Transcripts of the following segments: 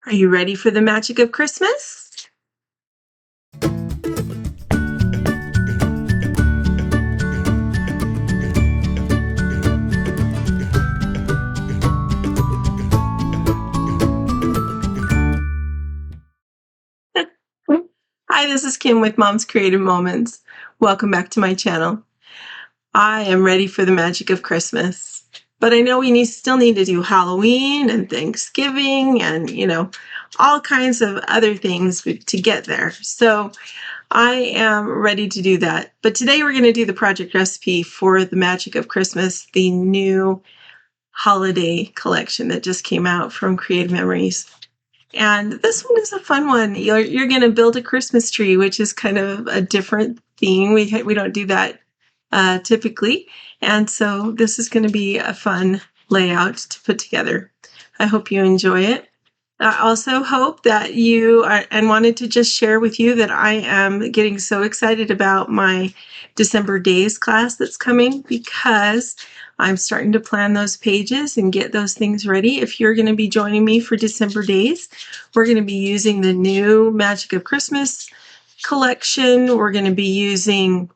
Are you ready for the magic of Christmas? Hi, this is Kim with Mom's Creative Moments. Welcome back to my channel. I am ready for the magic of Christmas, but I know we still need to do Halloween and Thanksgiving and, all kinds of other things to get there. So I am ready to do that. But today we're going to do the project recipe for the magic of Christmas, the new holiday collection that just came out from Creative Memories. And this one is a fun one. You're going to build a Christmas tree, which is kind of a different theme. We don't do that typically. And so this is going to be a fun layout to put together. I hope you enjoy it. I also hope that you are, and wanted to just share with you that I am getting so excited about my December Days class that's coming, because I'm starting to plan those pages and get those things ready. If you're going to be joining me for December Days, we're going to be using the new Magic of Christmas collection. We're going to be using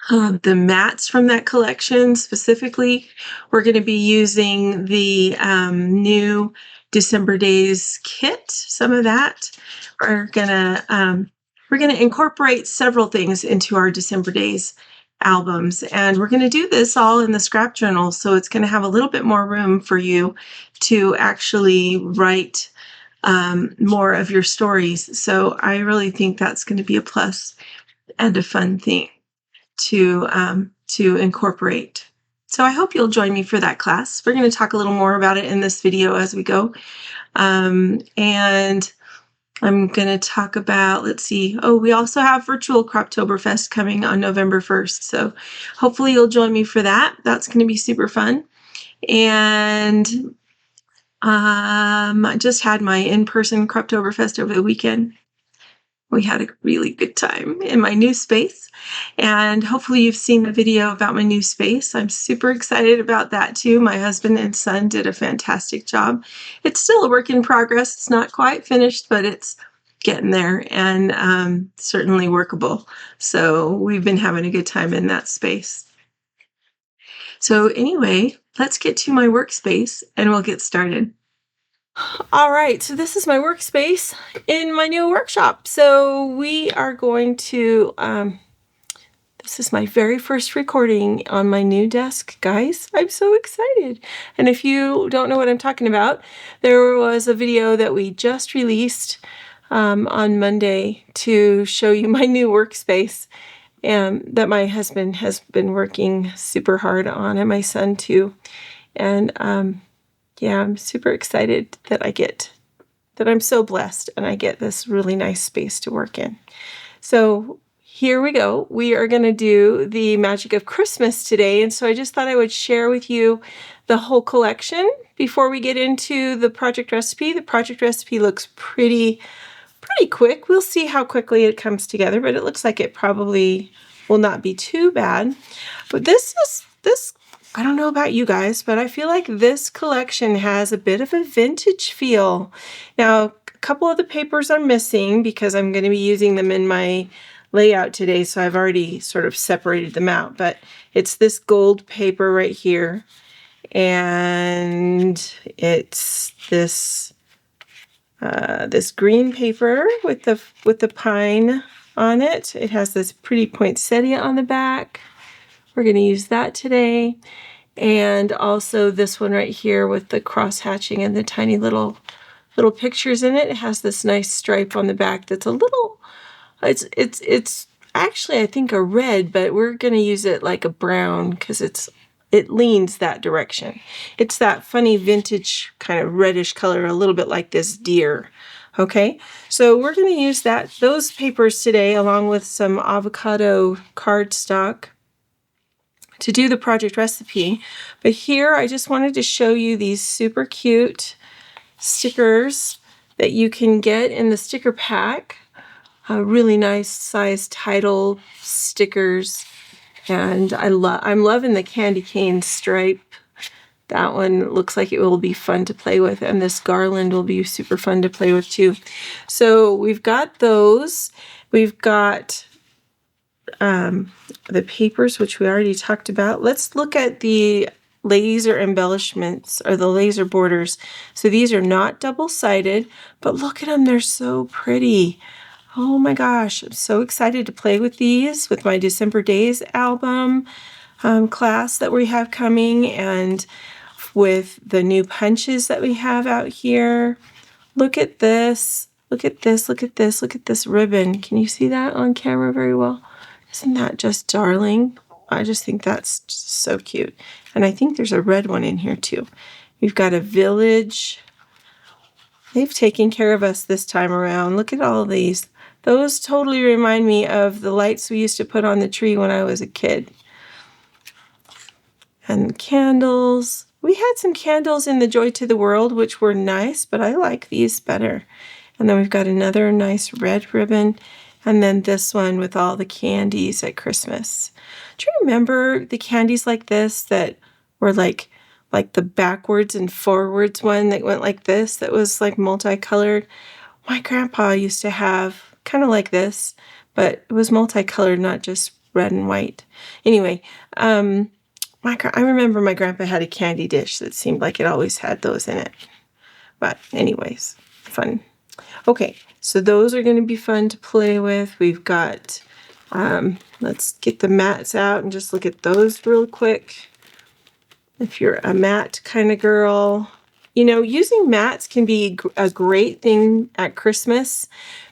the mats from that collection specifically. We're going to be using the new December Days kit, some of that. We're gonna incorporate several things into our December Days albums, and we're going to do this all in the scrap journal, so it's going to have a little bit more room for you to actually write more of your stories. So I really think that's going to be a plus and a fun thing to incorporate. So I hope you'll join me for that class. We're going to talk a little more about it in this video as we go. And I'm going to talk about, we also have virtual Croptoberfest coming on November 1st. So hopefully you'll join me for that. That's going to be super fun. And I just had my in-person Croptoberfest over the weekend. We had a really good time in my new space, and hopefully you've seen the video about my new space. I'm super excited about that too. My husband and son did a fantastic job. It's still a work in progress. It's not quite finished, but it's getting there, and certainly workable. So we've been having a good time in that space. So anyway, let's get to my workspace and we'll get started. All right, so this is my workspace in my new workshop. So we are going to, this is my very first recording on my new desk, guys. I'm so excited. And if you don't know what I'm talking about, there was a video that we just released on Monday to show you my new workspace, and that my husband has been working super hard on, and my son too. And yeah, I'm super excited that I'm so blessed and I get this really nice space to work in. So here we go. We are going to do the magic of Christmas today. And so I just thought I would share with you the whole collection before we get into the project recipe. The project recipe looks pretty quick. We'll see how quickly it comes together, but it looks like it probably will not be too bad. But this I don't know about you guys, but I feel like this collection has a bit of a vintage feel. Now, a couple of the papers are missing because I'm going to be using them in my layout today, so I've already sort of separated them out. But it's this gold paper right here, and it's this green paper with the pine on it. It has this pretty poinsettia on the back. We're going to use that today. And also this one right here with the cross hatching and the tiny little pictures in it. It has this nice stripe on the back that's a little, it's actually, I think, a red, but we're going to use it like a brown because it leans that direction. It's that funny vintage kind of reddish color, a little bit like this deer. Okay, so we're going to use those papers today along with some avocado cardstock to do the project recipe. But here I just wanted to show you these super cute stickers that you can get in the sticker pack. Really nice size title stickers, and I'm loving the candy cane stripe That one looks like it will be fun to play with, and this garland will be super fun to play with too. So we've got those. We've got the papers, which we already talked about. Let's look at the laser embellishments, or the laser borders. So these are not double-sided, but look at them, they're so pretty. Oh my gosh, I'm so excited to play with these with my December Days album class that we have coming, and with the new punches that we have out here. Look at this. Look at this. Look at this. Look at this ribbon. Can you see that on camera very well? Isn't that just darling? I just think that's just so cute. And I think there's a red one in here too. We've got a village. They've taken care of us this time around. Look at all of these. Those totally remind me of the lights we used to put on the tree when I was a kid. And candles. We had some candles in the Joy to the World, which were nice, but I like these better. And then we've got another nice red ribbon. And then this one with all the candies at Christmas. Do you remember the candies like this that were like the backwards and forwards one that went like this, that was like multicolored? My grandpa used to have kind of like this, but it was multicolored, not just red and white. Anyway, I remember my grandpa had a candy dish that seemed like it always had those in it. But anyways, fun. Okay, so those are going to be fun to play with. We've got, let's get the mats out and just look at those real quick. If you're a mat kind of girl, you know, using mats can be a great thing at Christmas,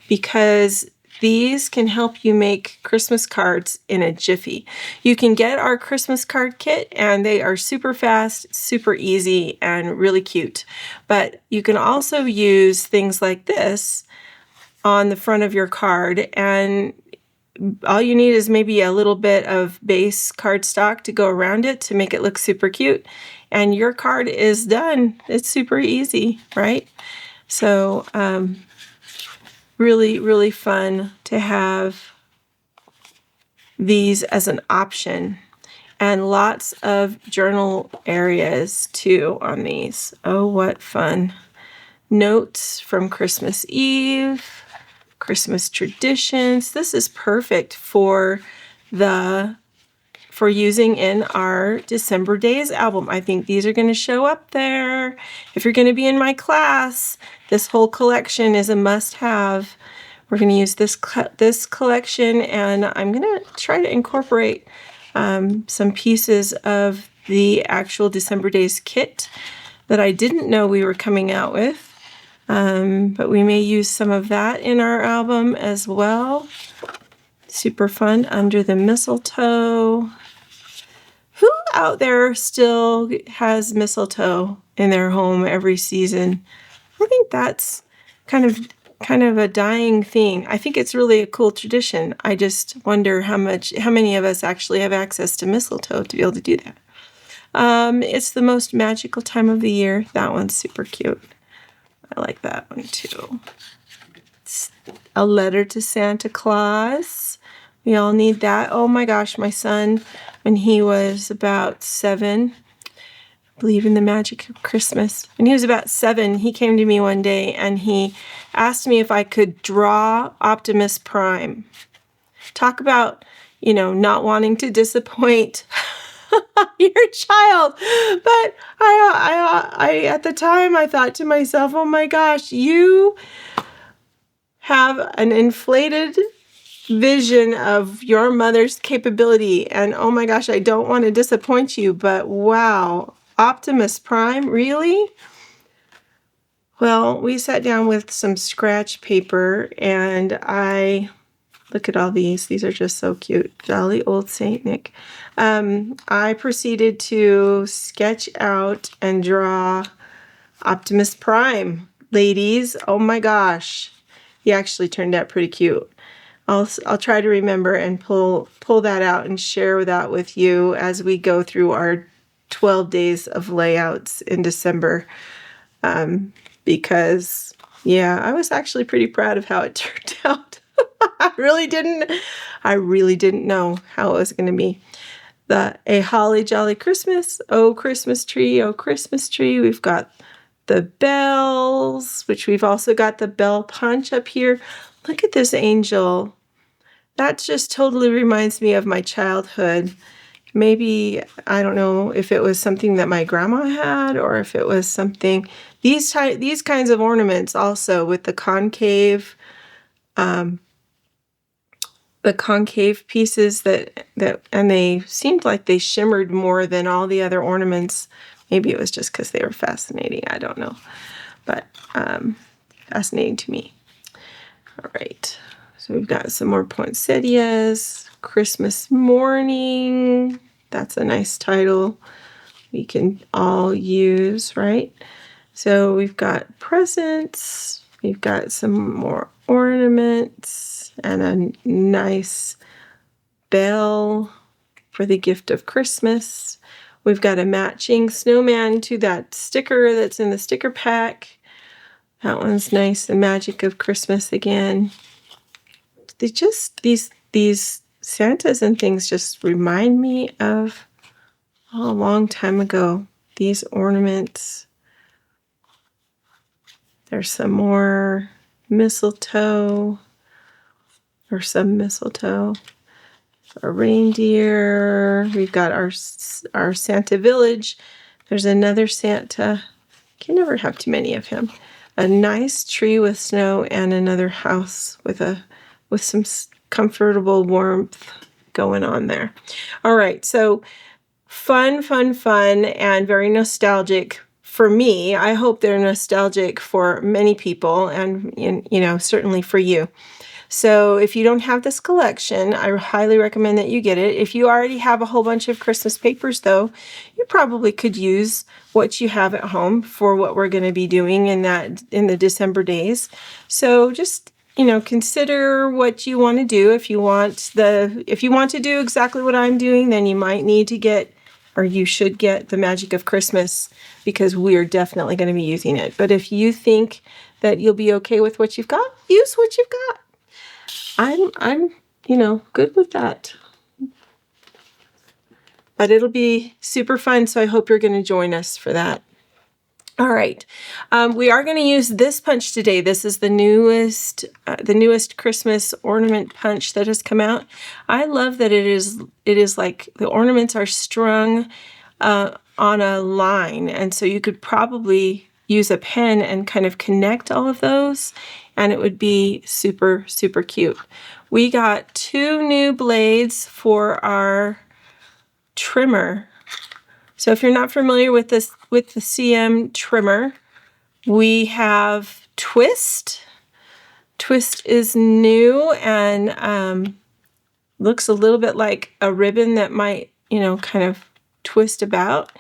because these can help you make Christmas cards in a jiffy. You can get our Christmas card kit, and they are super fast, super easy, and really cute. But you can also use things like this on the front of your card, and all you need is maybe a little bit of base cardstock to go around it to make it look super cute, and your card is done. It's super easy, right? So, really, really fun to have these as an option, and lots of journal areas too on these. Oh, what fun. Notes from Christmas Eve, Christmas traditions. This is perfect for using in our December Days album. I think these are going to show up there. If you're going to be in my class, this whole collection is a must-have. We're going to use this collection, and I'm going to try to incorporate some pieces of the actual December Days kit that I didn't know we were coming out with. But we may use some of that in our album as well. Super fun. Under the Mistletoe. Who out there still has mistletoe in their home every season? I think that's kind of a dying thing. I think it's really a cool tradition. I just wonder how many of us actually have access to mistletoe to be able to do that. It's the most magical time of the year. That one's super cute. I like that one too. It's a letter to Santa Claus. We all need that. Oh my gosh, my son, when he was about 7, I believe in the magic of Christmas. When he was about 7, he came to me one day and he asked me if I could draw Optimus Prime. Talk about, not wanting to disappoint your child. But I at the time, I thought to myself, oh my gosh, you have an inflated vision of your mother's capability, and oh my gosh, I don't want to disappoint you, but wow, Optimus Prime, really? Well, we sat down with some scratch paper, and look at all these. These are just so cute. Jolly old Saint Nick. I proceeded to sketch out and draw Optimus Prime. Ladies, oh my gosh. He actually turned out pretty cute. I'll try to remember and pull that out and share that with you as we go through our 12 days of layouts in December. Because, yeah, I was actually pretty proud of how it turned out. I really didn't know how it was going to be. A Holly Jolly Christmas, Oh Christmas Tree, Oh Christmas Tree. We've got the bells, which we've also got the bell punch up here. Look at this angel. That just totally reminds me of my childhood. Maybe, I don't know if it was something that my grandma had or if it was something. These kinds of ornaments also with the concave pieces that and they seemed like they shimmered more than all the other ornaments. Maybe it was just because they were fascinating. I don't know, but fascinating to me. All right, so we've got some more poinsettias. Christmas Morning. That's a nice title we can all use, right? So we've got presents. We've got some more ornaments and a nice bell for the gift of Christmas. We've got a matching snowman to that sticker that's in the sticker pack. That one's nice. The magic of Christmas again. They just, these Santas and things just remind me of a long time ago. These ornaments. There's some more mistletoe, or some mistletoe. A reindeer. We've got our Santa Village. There's another Santa. Can never have too many of him. A nice tree with snow and another house with some comfortable warmth going on there. All right, so fun, and very nostalgic for me. I hope they're nostalgic for many people, and certainly for you. So if you don't have this collection, I highly recommend that you get it. If you already have a whole bunch of Christmas papers, though, you probably could use what you have at home for what we're going to be doing in the December days. So just consider what you want to do. If you want to do exactly what I'm doing, then you might need to get, or you should get, the Magic of Christmas, because we're definitely going to be using it. But if you think that you'll be okay with what you've got, use what you've got. I'm good with that. But it'll be super fun, so I hope you're going to join us for that. All right, we are going to use this punch today. This is the newest Christmas ornament punch that has come out. I love that it is like the ornaments are strung on a line, and so you could probably use a pen and kind of connect all of those, and it would be super, super cute. We got 2 new blades for our trimmer. So if you're not familiar with the CM trimmer, we have Twist. Twist is new and looks a little bit like a ribbon that might, kind of twist about.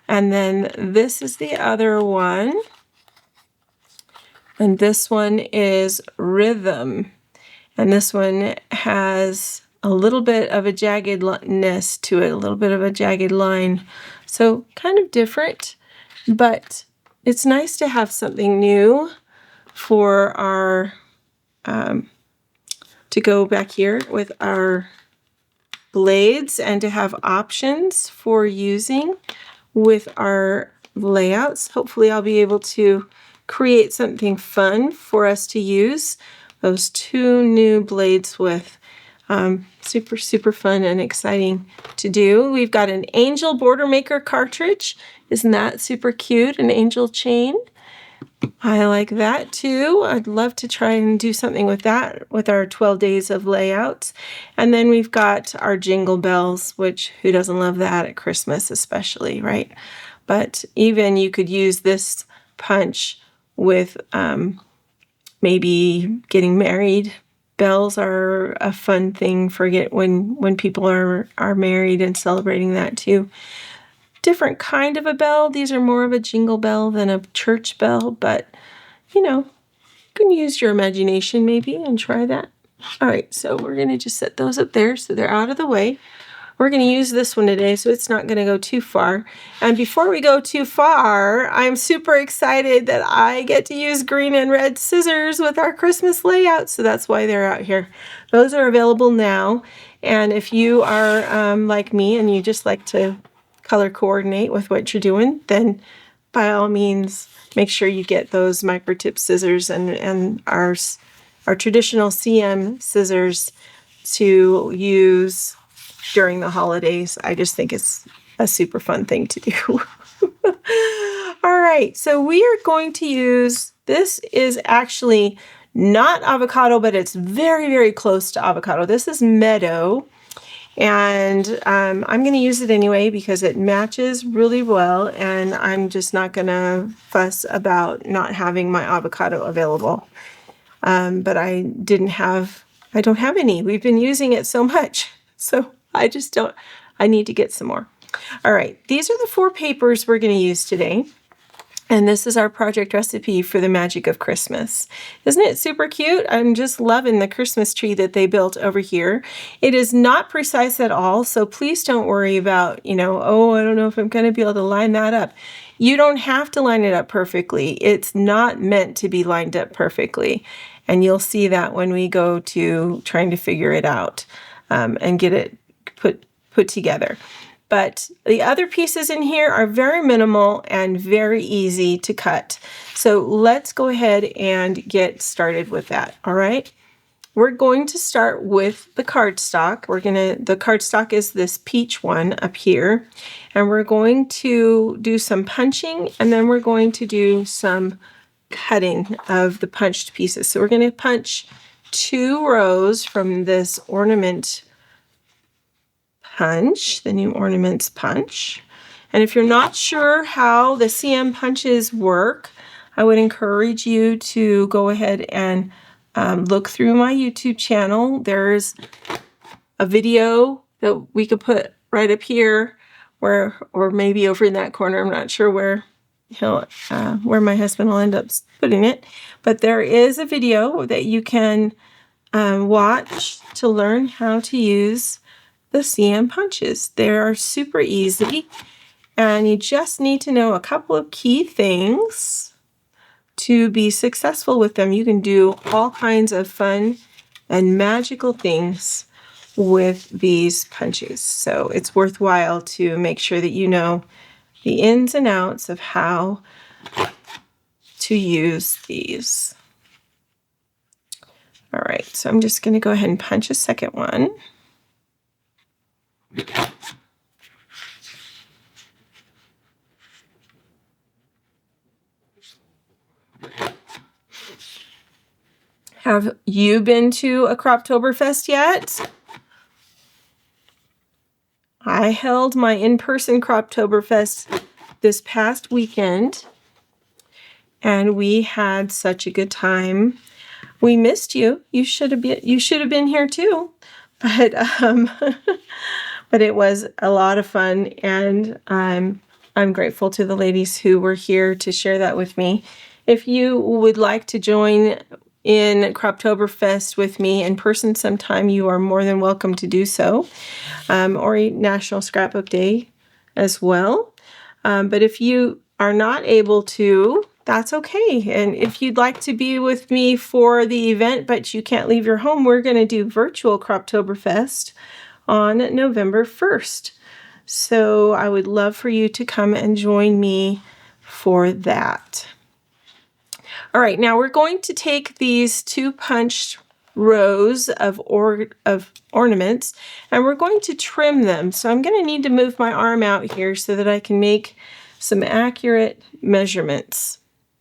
And then this is the other one. And this one is Rhythm. And this one has a little bit of a jaggedness to it, a little bit of a jagged line. So kind of different, but it's nice to have something new for our, to go back here with our blades and to have options for using with our layouts. Hopefully I'll be able to create something fun for us to use those 2 new blades with. Super, super fun and exciting to do. We've got an Angel Border Maker cartridge. Isn't that super cute? An angel chain. I like that too. I'd love to try and do something with that with our 12 days of layouts. And then we've got our jingle bells, which who doesn't love that at Christmas especially, right? But even you could use this punch with maybe getting married. Bells are a fun thing for when people are married and celebrating that too. Different kind of a bell. These are more of a jingle bell than a church bell, but you can use your imagination maybe and try that. All right, so we're going to just set those up there so they're out of the way. We're going to use this one today, so it's not going to go too far. And before we go too far, I'm super excited that I get to use green and red scissors with our Christmas layout, so that's why they're out here. Those are available now, And if you are like me and you just like to color coordinate with what you're doing, then by all means, make sure you get those microtip scissors and our traditional CM scissors to use during the holidays. I just think it's a super fun thing to do. All right, so we are going to use, this is actually not avocado, but it's very, very close to avocado. This is meadow, and I'm going to use it anyway because it matches really well, and I'm just not going to fuss about not having my avocado available. But I don't have any. We've been using it so much, so I need to get some more. All right, these are the 4 papers we're going to use today. And this is our project recipe for the magic of Christmas. Isn't it super cute? I'm just loving the Christmas tree that they built over here. It is not precise at all, so please don't worry about, oh, I don't know if I'm going to be able to line that up. You don't have to line it up perfectly. It's not meant to be lined up perfectly. And you'll see that when we go to trying to figure it out and get it put together. But the other pieces in here are very minimal and very easy to cut. So let's go ahead and get started with that, all right? We're going to start with the cardstock. The cardstock is this peach one up here. And we're going to do some punching, and then we're going to do some cutting of the punched pieces. So we're going to punch 2 rows from this ornament punch, the new Ornaments punch. And if you're not sure how the CM punches work, I would encourage you to go ahead and look through my YouTube channel. There's a video that we could put right up here, or maybe over in that corner. I'm not sure where my husband will end up putting it, but there is a video that you can watch to learn how to use the CM punches. They are super easy, and you just need to know a couple of key things to be successful with them. You can do all kinds of fun and magical things with these punches. So it's worthwhile to make sure that you know the ins and outs of how to use these. All right, so I'm just going to go ahead and punch a second one. Have you been to a Croptoberfest yet? I held my in-person Croptoberfest this past weekend, and we had such a good time. We missed you. You should have been here too, but but it was a lot of fun, and I'm grateful to the ladies who were here to share that with me. If you would like to join in Croptoberfest with me in person sometime, you are more than welcome to do so, or National Scrapbook Day as well. But if you are not able to, that's okay. And if you'd like to be with me for the event, but you can't leave your home, we're going to do virtual Croptoberfest on November 1st. So I would love for you to come and join me for that. All right, now we're going to take these 2 punched rows of ornaments, and we're going to trim them. So I'm going to need to move my arm out here so that I can make some accurate measurements.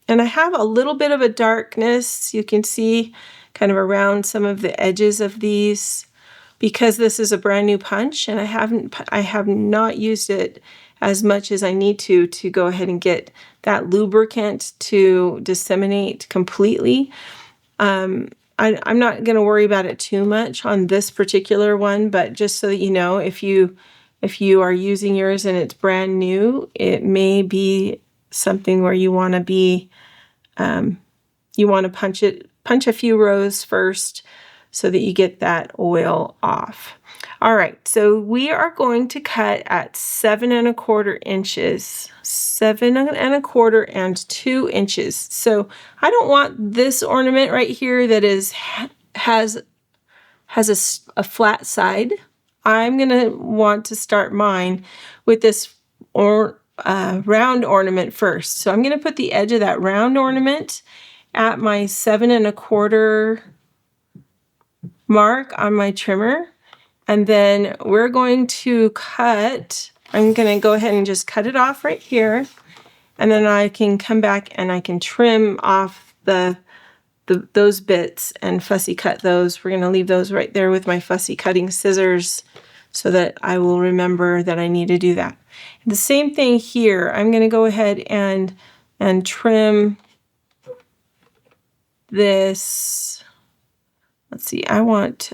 And I have a little bit of a darkness, you can see kind of around some of the edges of these, because this is a brand new punch, and I have not used it as much as I need to go ahead and get that lubricant to disseminate completely. I'm not going to worry about it too much on this particular one, but just so that you know, if you are using yours and it's brand new, it may be something where you want to punch a few rows first so that you get that oil off. All right, so we are going to cut at 7 1/4 inches, 7 1/4 and 2 inches. So I don't want this ornament right here that has a flat side. I'm gonna want to start mine with this round ornament first. So I'm gonna put the edge of that round ornament at my 7 1/4 mark on my trimmer. And then we're going to cut, I'm gonna go ahead and just cut it off right here. And then I can come back and I can trim off those bits and fussy cut those. We're going to leave those right there with my fussy cutting scissors so that I will remember that I need to do that. The same thing here. I'm going to go ahead and trim this. Let's see. I want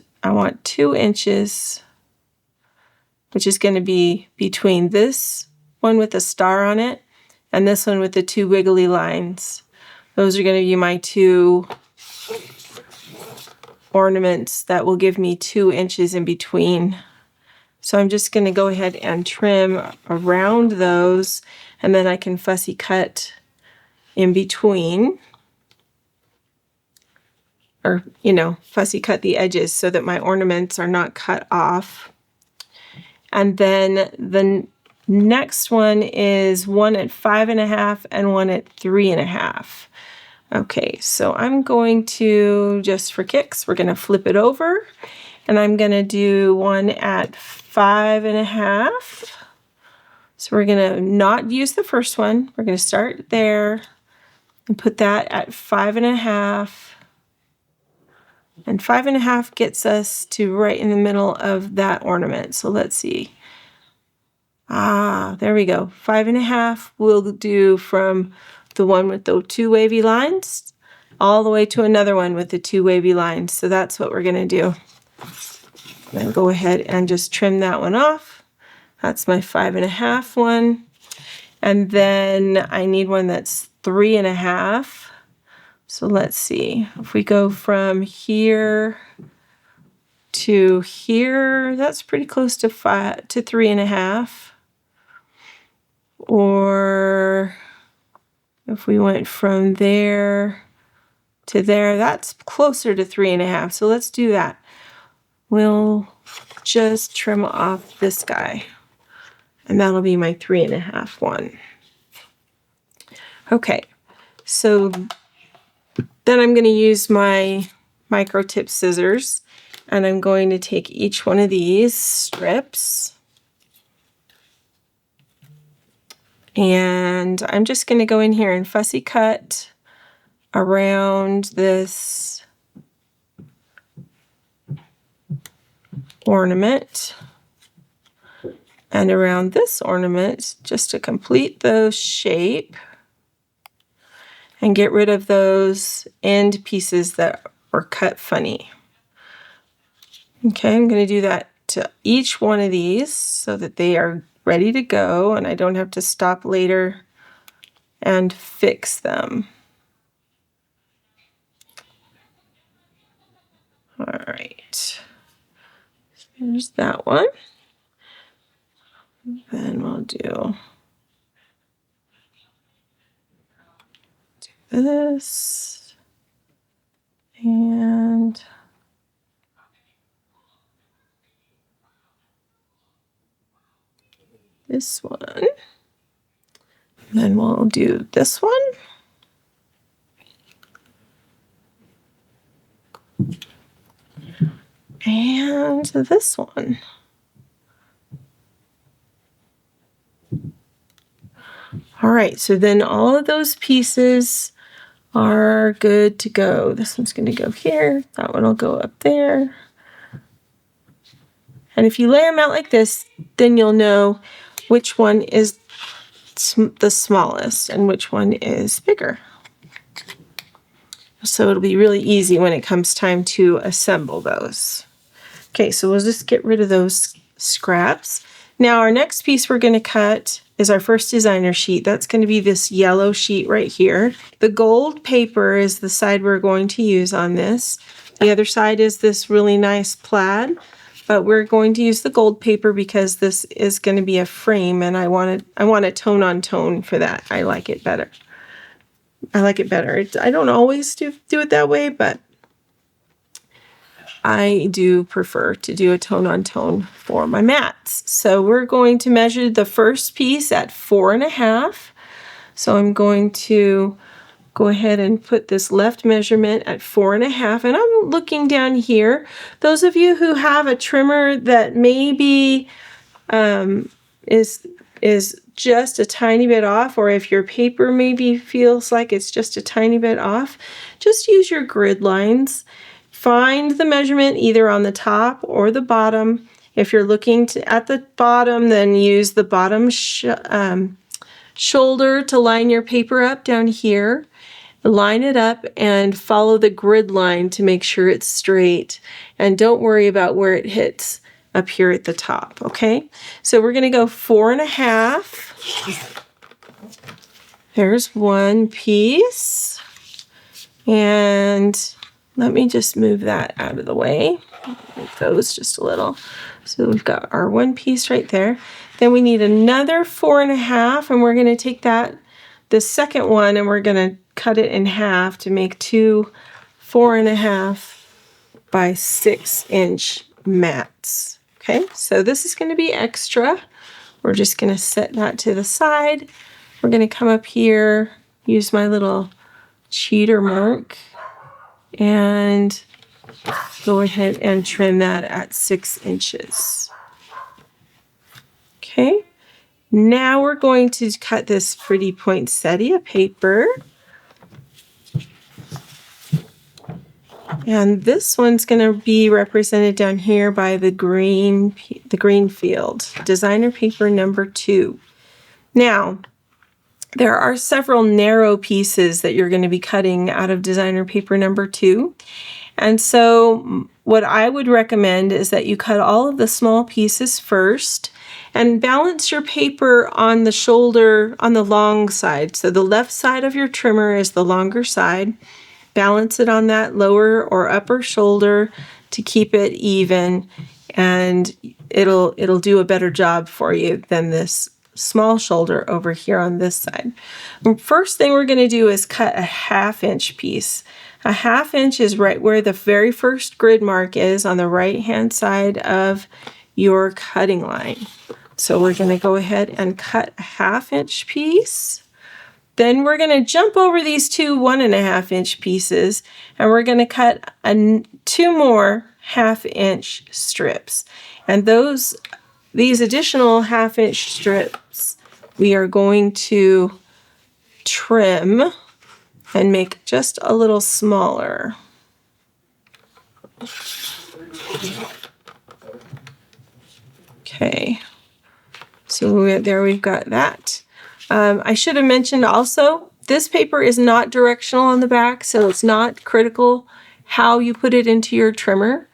2 inches, which is going to be between this one with a star on it and this one with the 2 wiggly lines. Those are going to be my 2 ornaments that will give me 2 inches in between. So I'm just going to go ahead and trim around those, and then I can fussy cut in between, or fussy cut the edges so that my ornaments are not cut off. And then the next one is one at 5 1/2 and one at 3 1/2. Okay, so I'm going to, just for kicks, we're going to flip it over, and I'm going to do one at 5 1/2. So we're going to not use the first one. We're going to start there and put that at 5 1/2. And 5 1/2 gets us to right in the middle of that ornament. So let's see. There we go. 5 1/2 we'll do from the one with the 2 wavy lines all the way to another one with the 2 wavy lines. So that's what we're going to do. Then go ahead and just trim that one off. That's my 5 1/2 one. And then I need one that's 3 1/2. So let's see. If we go from here to here, that's pretty close to 3 1/2. Or if we went from there to there, that's closer to 3 1/2. So let's do that. We'll just trim off this guy, and that'll be my 3 1/2 one. Okay, so then I'm going to use my micro tip scissors, and I'm going to take each one of these strips, and I'm just going to go in here and fussy cut around this ornament and around this ornament just to complete the shape and get rid of those end pieces that were cut funny. Okay, I'm going to do that to each one of these so that they are ready to go and I don't have to stop later and fix them. All right, here's that one. Then we'll do this and this one. Then we'll do this one. And this one. All right, so then all of those pieces are good to go. This one's going to go here. That one will go up there. And if you lay them out like this, then you'll know which one is the smallest and which one is bigger. So it'll be really easy when it comes time to assemble those. Okay, so we'll just get rid of those scraps. Now our next piece we're going to cut is our first designer sheet. That's going to be this yellow sheet right here. The gold paper is the side we're going to use on this. The other side is this really nice plaid, but we're going to use the gold paper because this is going to be a frame and I want a tone on tone for that. I like it better. I don't always do it that way, but I do prefer to do a tone on tone for my mats. So we're going to measure the first piece at 4.5. So I'm going to go ahead and put this left measurement at 4.5, and I'm looking down here. Those of you who have a trimmer that maybe is just a tiny bit off, or if your paper maybe feels like it's just a tiny bit off, just use your grid lines. Find the measurement either on the top or the bottom. If you're looking at the bottom, then use the bottom shoulder to line your paper up down here. Line it up and follow the grid line to make sure it's straight. And don't worry about where it hits up here at the top, okay? So we're gonna go 4.5. There's one piece. And let me just move that out of the way. Move those just a little. So we've got our one piece right there. Then we need another 4.5, and we're gonna take the second one, and we're gonna cut it in half to make two 4.5 by 6-inch mats. Okay, so this is going to be extra. We're just going to set that to the side. We're going to come up here, use my little cheater mark, and go ahead and trim that at 6 inches. Okay, now we're going to cut this pretty poinsettia paper. And this one's going to be represented down here by the green field, designer paper number 2. Now, there are several narrow pieces that you're going to be cutting out of designer paper number 2. And so what I would recommend is that you cut all of the small pieces first and balance your paper on the shoulder, on the long side. So the left side of your trimmer is the longer side. Balance it on that lower or upper shoulder to keep it even, and it'll do a better job for you than this small shoulder over here on this side. The first thing we're going to do is cut a 1/2-inch piece. A 1/2 inch is right where the very first grid mark is on the right hand side of your cutting line. So we're going to go ahead and cut a 1/2-inch piece. Then we're going to jump over these two 1.5-inch pieces, and we're going to cut two more 1/2-inch strips. And these additional 1/2-inch strips we are going to trim and make just a little smaller. Okay, so there we've got that. I should have mentioned also, this paper is not directional on the back, so it's not critical how you put it into your trimmer.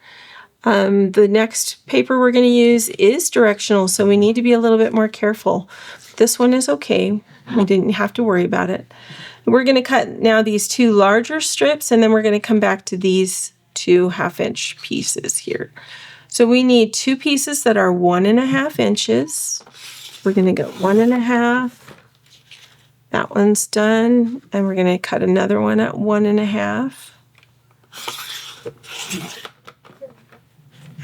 The next paper we're going to use is directional, so we need to be a little bit more careful. This one is okay. We didn't have to worry about it. We're going to cut now these two larger strips, and then we're going to come back to these two 1/2-inch pieces here. So we need two pieces that are 1.5 inches. We're going to go 1.5. That one's done, and we're going to cut another one at 1.5.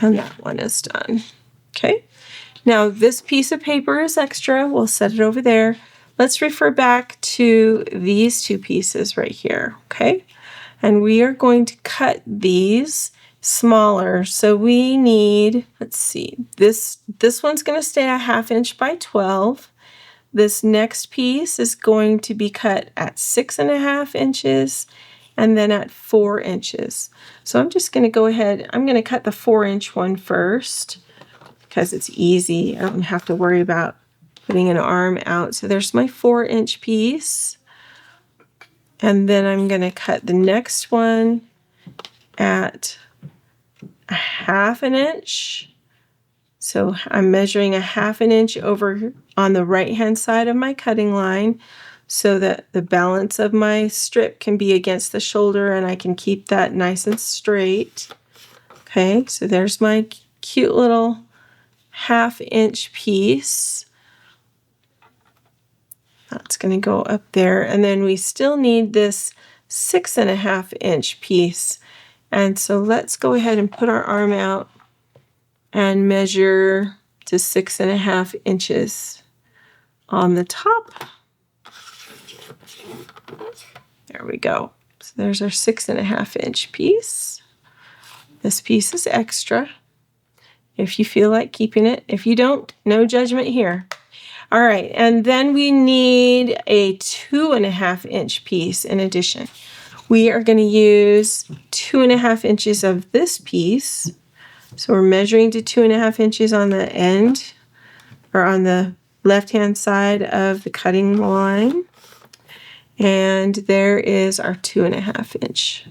And that one is done. Okay, now this piece of paper is extra. We'll set it over there. Let's refer back to these two pieces right here, okay? And we are going to cut these smaller. So we need, let's see, this one's going to stay a 1/2 inch by 12. This next piece is going to be cut at 6.5 inches and then at 4 inches. So I'm just going to go ahead, I'm going to cut the 4-inch one first because it's easy. I don't have to worry about putting an arm out. So there's my 4-inch piece. And then I'm going to cut the next one at 1/2 inch. So I'm measuring 1/2 inch over on the right hand side of my cutting line so that the balance of my strip can be against the shoulder and I can keep that nice and straight. Okay, so there's my cute little 1/2 inch piece. That's going to go up there, and then we still need this 6.5 inch piece. And so let's go ahead and put our arm out and measure to 6.5 inches on the top. There we go. So there's our 6.5 inch piece. This piece is extra if you feel like keeping it. If you don't, no judgment here. All right, and then we need a 2.5 inch piece in addition. We are going to use 2.5 inches of this piece. So we're measuring to 2.5 inches on the end, or on the left-hand side of the cutting line. And there is our 2.5 inch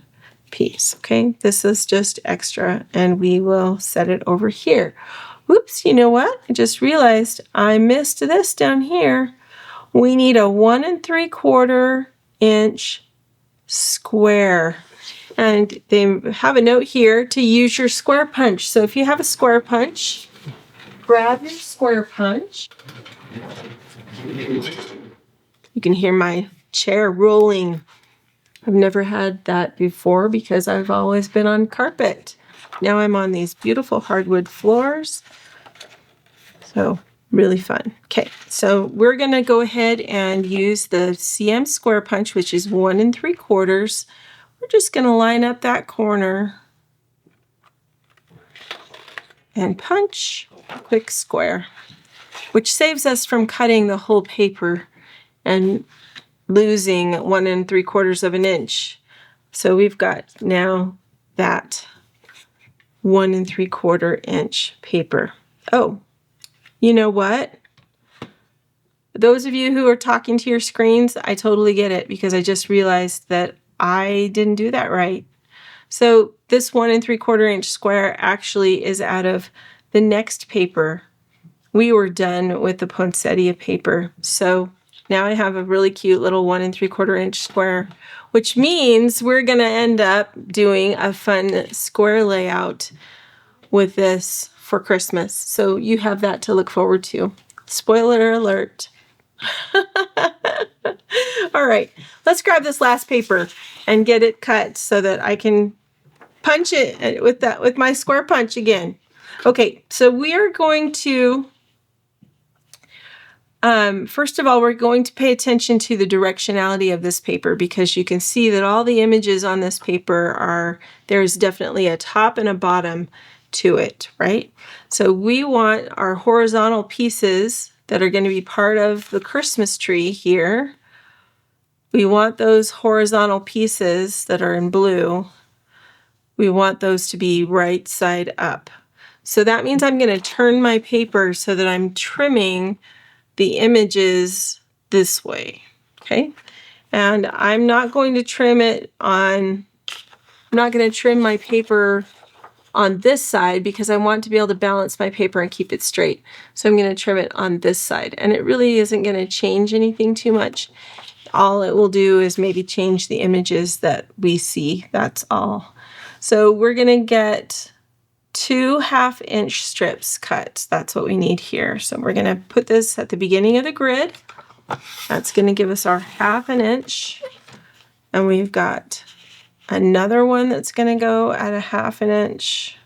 piece, okay? This is just extra, and we will set it over here. Oops, you know what? I just realized I missed this down here. We need a 1 3/4 inch square. And they have a note here to use your square punch. So if you have a square punch, grab your square punch. You can hear my chair rolling. I've never had that before because I've always been on carpet. Now I'm on these beautiful hardwood floors. So really fun. Okay, so we're going to go ahead and use the CM square punch, which is 1 3/4. We're just going to line up that corner and punch a quick square, which saves us from cutting the whole paper and losing 1 3/4 of an inch. So we've got now that 1 3/4 inch paper. Oh, you know what? Those of you who are talking to your screens, I totally get it because I just realized that I didn't do that right. So this 1 3/4 inch square actually is out of the next paper. We were done with the poinsettia paper. So now I have a really cute little 1 3/4 inch square, which means we're going to end up doing a fun square layout with this for Christmas. So you have that to look forward to. Spoiler alert. All right, let's grab this last paper and get it cut so that I can punch it with my square punch again. Okay, so we are going to first of all, we're going to pay attention to the directionality of this paper because you can see that all the images on this paper there's definitely a top and a bottom to it, right? So we want our horizontal pieces that are going to be part of the Christmas tree here. We want those horizontal pieces that are in blue. We want those to be right side up. So that means I'm going to turn my paper so that I'm trimming the images this way, okay? And I'm not going to trim my paper on this side because I want to be able to balance my paper and keep it straight. So I'm going to trim it on this side. And it really isn't going to change anything too much. All it will do is maybe change the images that we see. That's all. So we're going to get 2 1/2 inch strips cut. That's what we need here. So we're going to put this at the beginning of the grid. That's going to give us our 1/2 inch. And we've got another one that's going to go at a 1/2 inch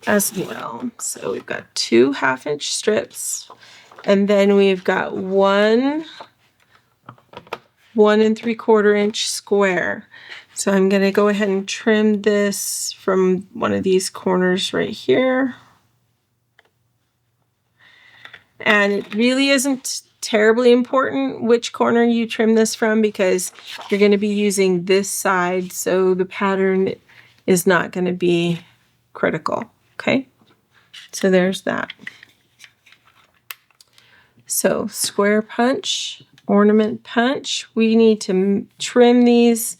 as well. So we've got 2 1/2 inch strips. And then we've got one 1 3/4 inch square. So I'm going to go ahead and trim this from one of these corners right here. And it really isn't terribly important which corner you trim this from because you're going to be using this side, so the pattern is not going to be critical, okay? So there's that. So square punch, ornament punch. We need to trim these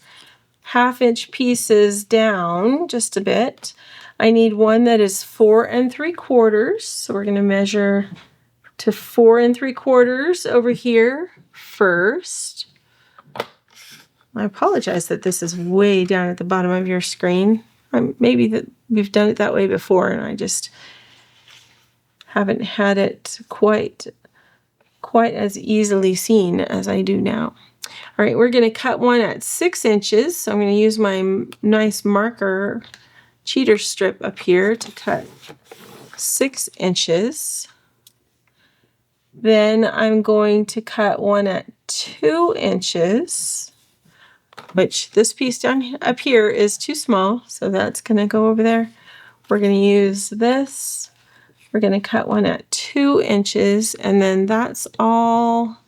1/2 inch pieces down just a bit. I need one that is 4 3/4. So we're going to measure to 4 3/4 over here first. I apologize that this is way down at the bottom of your screen. Maybe that we've done it that way before and I just haven't had it quite as easily seen as I do now. All right, we're going to cut one at 6 inches. So I'm going to use my nice marker cheater strip up here to cut 6 inches. Then I'm going to cut one at 2 inches, which this piece down up here is too small, so that's going to go over there. We're going to use this. We're going to cut one at 2 inches, and then that's all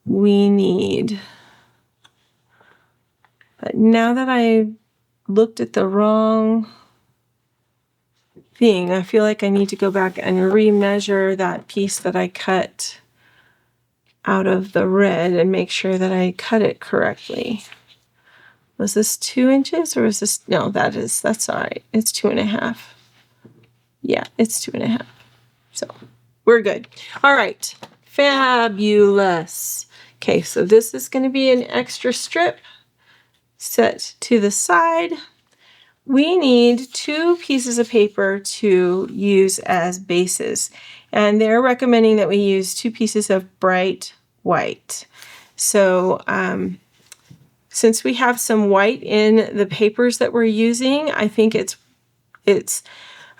we need. But now that I looked at the wrong thing, I feel like I need to go back and remeasure that piece that I cut out of the red and make sure that I cut it correctly. Was this 2 inches or is this, no, that's all right. It's 2.5. Yeah, it's 2.5. So we're good. All right, fabulous. Okay, so this is going to be an extra strip set to the side. We need 2 pieces of paper to use as bases, and they're recommending that we use 2 pieces of bright white. So since we have some white in the papers that we're using, I think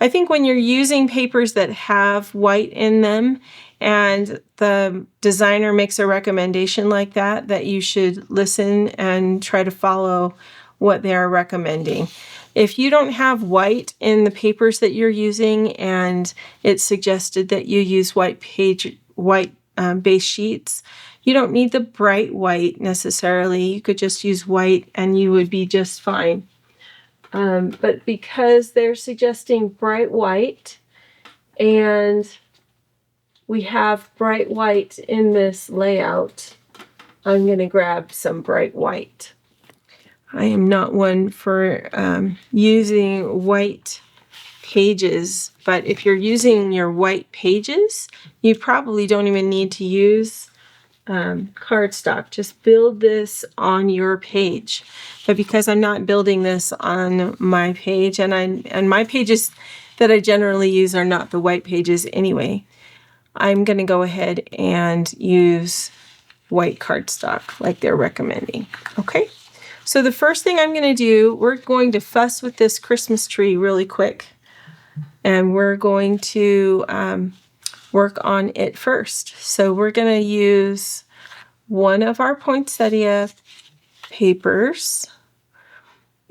I think when you're using papers that have white in them and the designer makes a recommendation like that, that you should listen and try to follow what they're recommending. If you don't have white in the papers that you're using and it's suggested that you use white base sheets, you don't need the bright white necessarily. You could just use white and you would be just fine. But because they're suggesting bright white and we have bright white in this layout, I'm going to grab some bright white. I am not one for using white pages, but if you're using your white pages, you probably don't even need to use cardstock. Just build this on your page. But because I'm not building this on my page, and my pages that I generally use are not the white pages anyway, I'm going to go ahead and use white cardstock like they're recommending. Okay, so the first thing I'm going to do, we're going to fuss with this Christmas tree really quick, and we're going to work on it first. So we're going to use one of our poinsettia papers,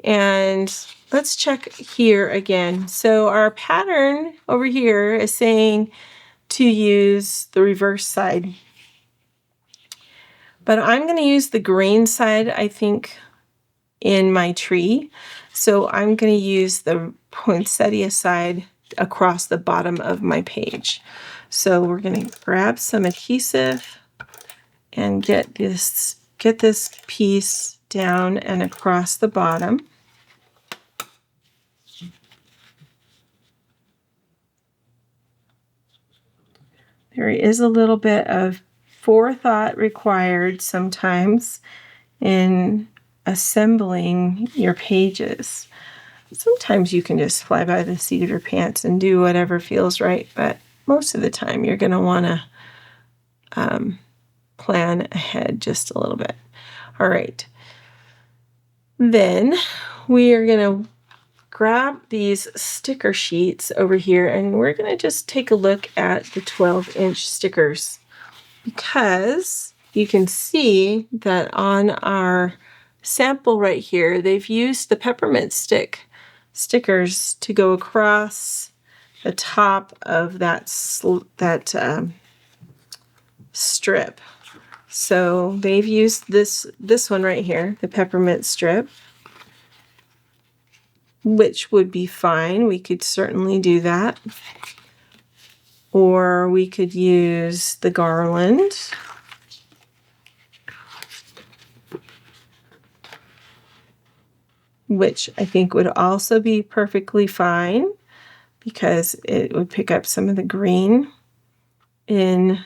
and let's check here again. So our pattern over here is saying to use the reverse side, but I'm going to use the green side, I think, in my tree. So I'm going to use the poinsettia side across the bottom of my page. So we're going to grab some adhesive and get this piece down and across the bottom. There is a little bit of forethought required sometimes in assembling your pages. Sometimes you can just fly by the seat of your pants and do whatever feels right, but most of the time you're going to want to plan ahead just a little bit. All right. Then we are going to grab these sticker sheets over here, and we're going to just take a look at the 12-inch stickers, because you can see that on our sample right here, they've used the peppermint stickers to go across the top of that strip. So they've used this one right here, the peppermint strip, which would be fine. We could certainly do that. Or we could use the garland. Which I think would also be perfectly fine because it would pick up some of the green in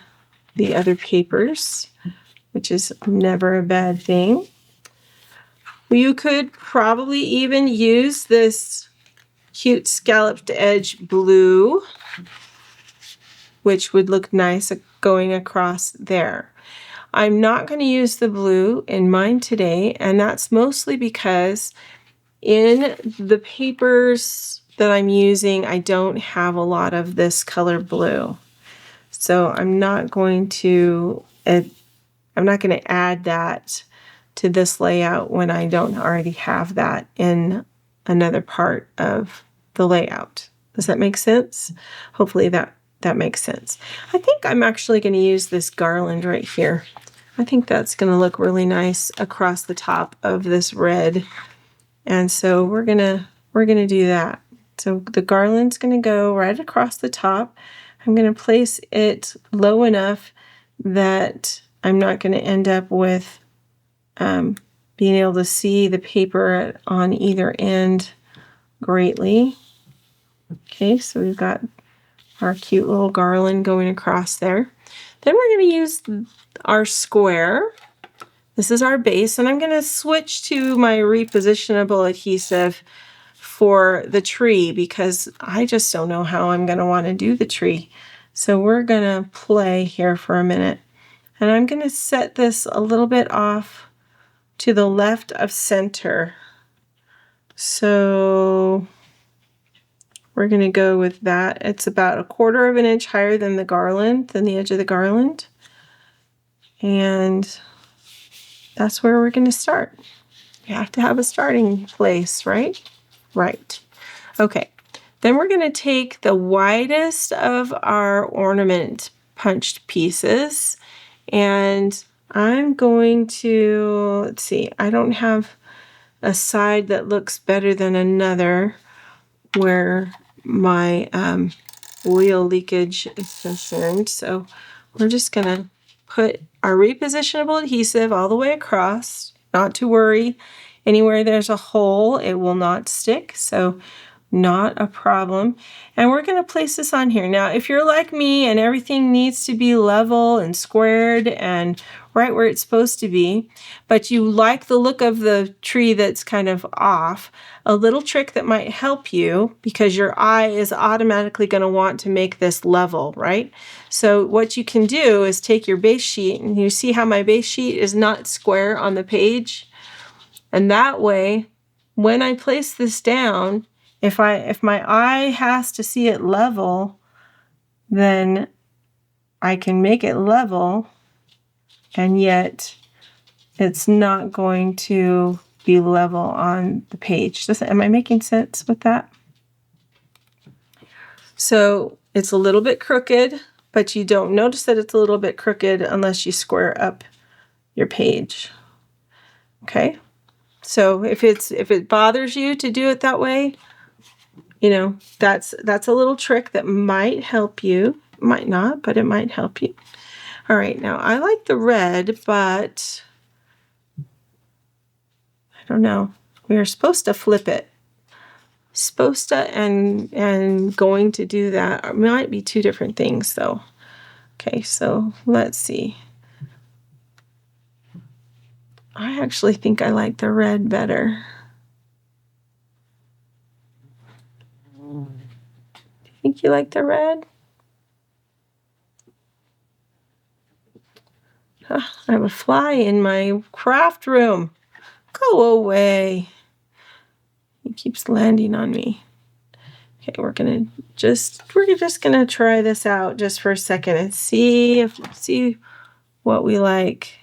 the other papers, which is never a bad thing. You could probably even use this cute scalloped edge blue, which would look nice going across there. I'm not going to use the blue in mine today, and that's mostly because in the papers that I'm using, I don't have a lot of this color blue. So I'm not going to add that to this layout when I don't already have that in another part of the layout. Does that make sense? Hopefully that makes sense. I think I'm actually going to use this garland right here. I think that's going to look really nice across the top of this red. And so we're gonna do that. So the garland's going to go right across the top. I'm going to place it low enough that I'm not going to end up with being able to see the paper on either end greatly. Okay, so we've got our cute little garland going across there. Then we're going to use our square. This is our base, and I'm going to switch to my repositionable adhesive for the tree because I just don't know how I'm going to want to do the tree. So we're going to play here for a minute. And I'm going to set this a little bit off to the left of center. So we're going to go with that. It's about 1/4 of an inch higher than the garland, than the edge of the garland. And that's where we're going to start. You have to have a starting place, right? Right. Okay. Then we're going to take the widest of our ornament punched pieces, and I'm going to, let's see, I don't have a side that looks better than another where my oil leakage is concerned. So we're just going to put our repositionable adhesive all the way across. Not to worry, anywhere there's a hole, it will not stick. So not a problem. And we're going to place this on here. Now, if you're like me and everything needs to be level and squared and right where it's supposed to be, but you like the look of the tree that's kind of off, a little trick that might help you, because your eye is automatically going to want to make this level, right? So what you can do is take your base sheet, and you see how my base sheet is not square on the page? And that way, when I place this down, if my eye has to see it level, then I can make it level, and yet it's not going to be level on the page. Am I making sense with that? So it's a little bit crooked, but you don't notice that it's a little bit crooked unless you square up your page. Okay? So if it bothers you to do it that way, you know, that's a little trick that might help you. Might not, but it might help you. All right, now I like the red, but I don't know. We are supposed to flip it. Supposed to and going to do that it might be two different things though. Okay, so let's see. I actually think I like the red better. Do you think you like the red? I have a fly in my craft room. Go away. He keeps landing on me. Okay, we're just gonna try this out just for a second and see what we like.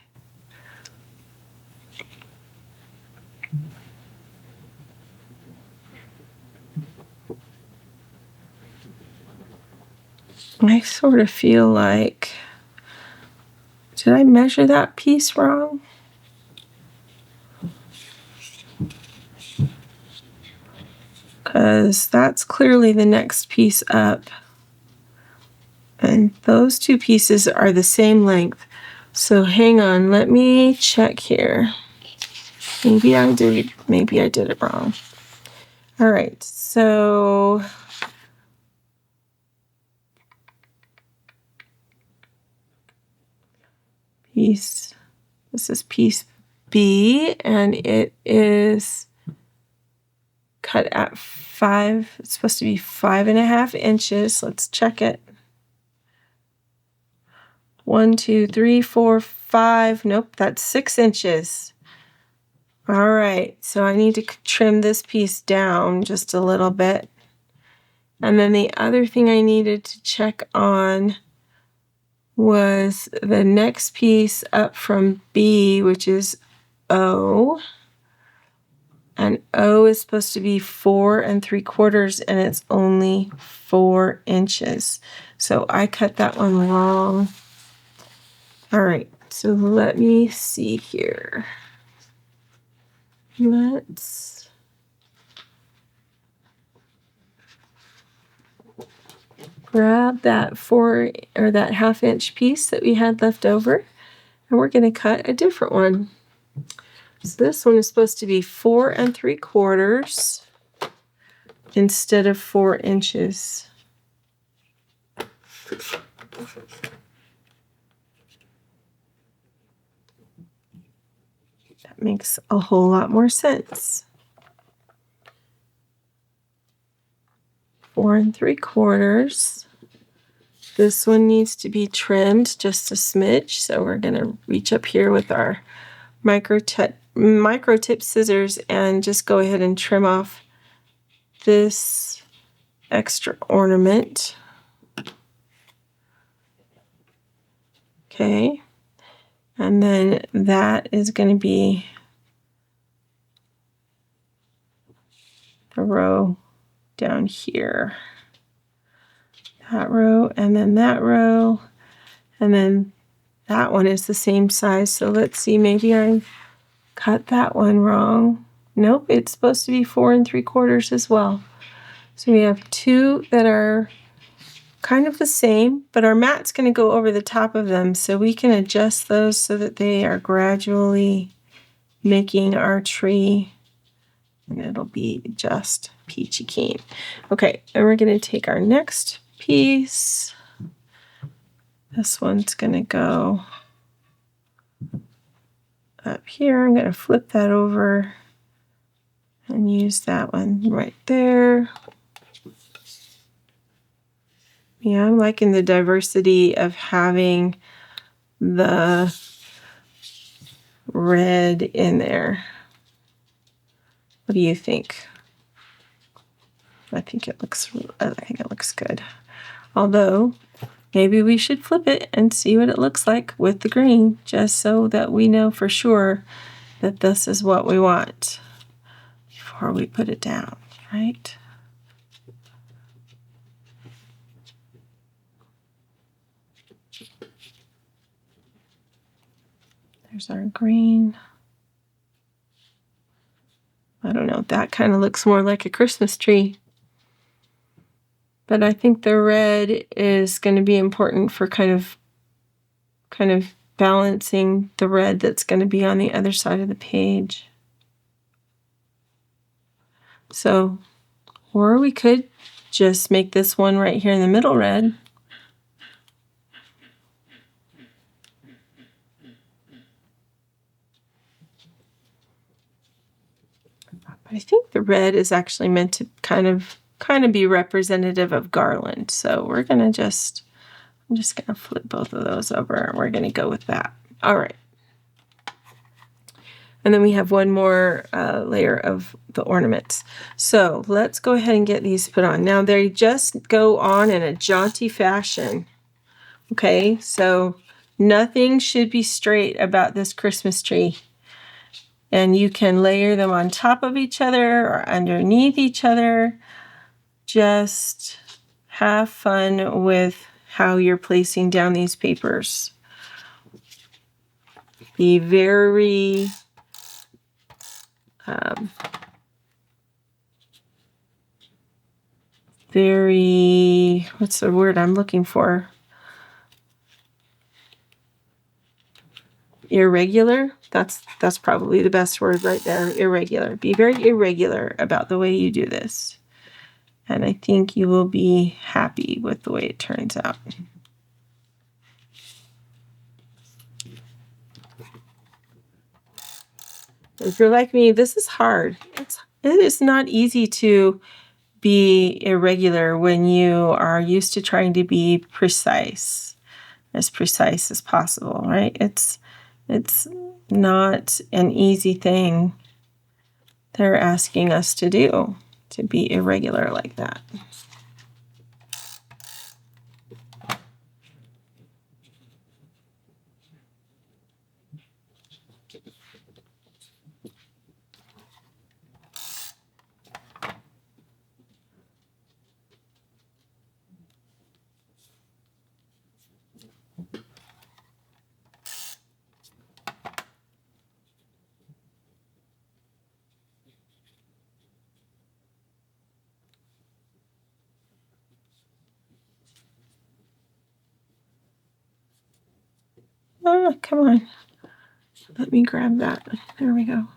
I sort of feel like, did I measure that piece wrong? Because that's clearly the next piece up. And those two pieces are the same length. So hang on, let me check here. Maybe I did it wrong. All right, so this is piece B, and it is cut at 5, it's supposed to be 5.5 inches. Let's check it. 1, 2, 3, 4, 5, nope, that's 6 inches. All right, so I need to trim this piece down just a little bit. And then the other thing I needed to check on was the next piece up from B, which is O. And O is supposed to be 4 3/4, and it's only 4 inches. So I cut that one wrong. All right, so let me see here. Let's grab that 4 or that 1/2 inch piece that we had left over, and we're going to cut a different one. So this one is supposed to be 4 3/4 instead of 4 inches. That makes a whole lot more sense. 4 3/4. This one needs to be trimmed just a smidge, so we're going to reach up here with our micro tip scissors and just go ahead and trim off this extra ornament. Okay, and then that is going to be the row down here. That row, and then that row, and then that one is the same size. So let's see, maybe I cut that one wrong. Nope, it's supposed to be 4 3/4 as well. So we have 2 that are kind of the same, but our mat's going to go over the top of them, so we can adjust those so that they are gradually making our tree, and it'll be just peachy keen. Okay, and we're going to take our next piece. This one's going to go up here. I'm going to flip that over and use that one right there. Yeah, I'm liking the diversity of having the red in there. What do you think? I think it looks good. Although maybe we should flip it and see what it looks like with the green, just so that we know for sure that this is what we want before we put it down, right? There's our green. I don't know, that kind of looks more like a Christmas tree. But I think the red is going to be important for kind of balancing the red that's going to be on the other side of the page. So, or we could just make this one right here in the middle red. I think the red is actually meant to kind of be representative of garland. So we're going to I'm just going to flip both of those over, and we're going to go with that. All right. And then we have one more layer of the ornaments. So let's go ahead and get these put on. Now they just go on in a jaunty fashion. Okay, so nothing should be straight about this Christmas tree. And you can layer them on top of each other or underneath each other. Just have fun with how you're placing down these papers. Be very what's the word I'm looking for? Irregular. That's probably the best word right there. Irregular. Be very irregular about the way you do this. And I think you will be happy with the way it turns out. If you're like me, this is hard. It is not easy to be irregular when you are used to trying to be precise as possible, right? It's not an easy thing they're asking us to do, to be irregular like that. Oh, come on. Let me grab that. There we go.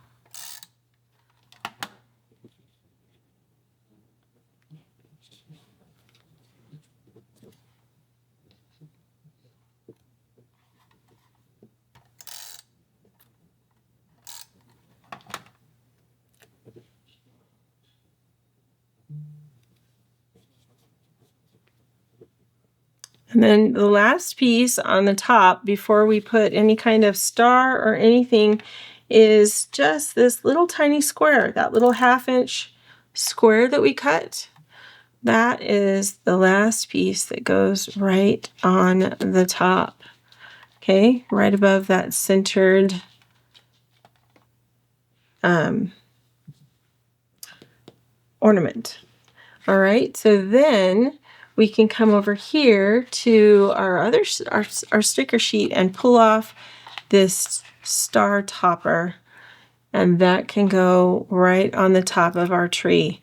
And then the last piece on the top before we put any kind of star or anything is just this little tiny square, that little 1/2 inch square that we cut. That is the last piece that goes right on the top. Okay, right above that centered ornament. All right, so then we can come over here to our sticker sheet and pull off this star topper, and that can go right on the top of our tree.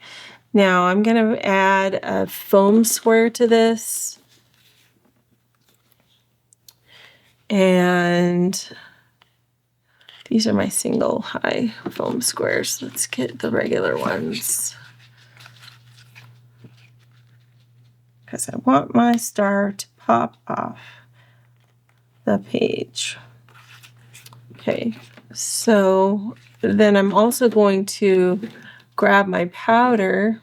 Now I'm going to add a foam square to this, and these are my single high foam squares. Let's get the regular ones, because I want my star to pop off the page. Okay, so then I'm also going to grab my powder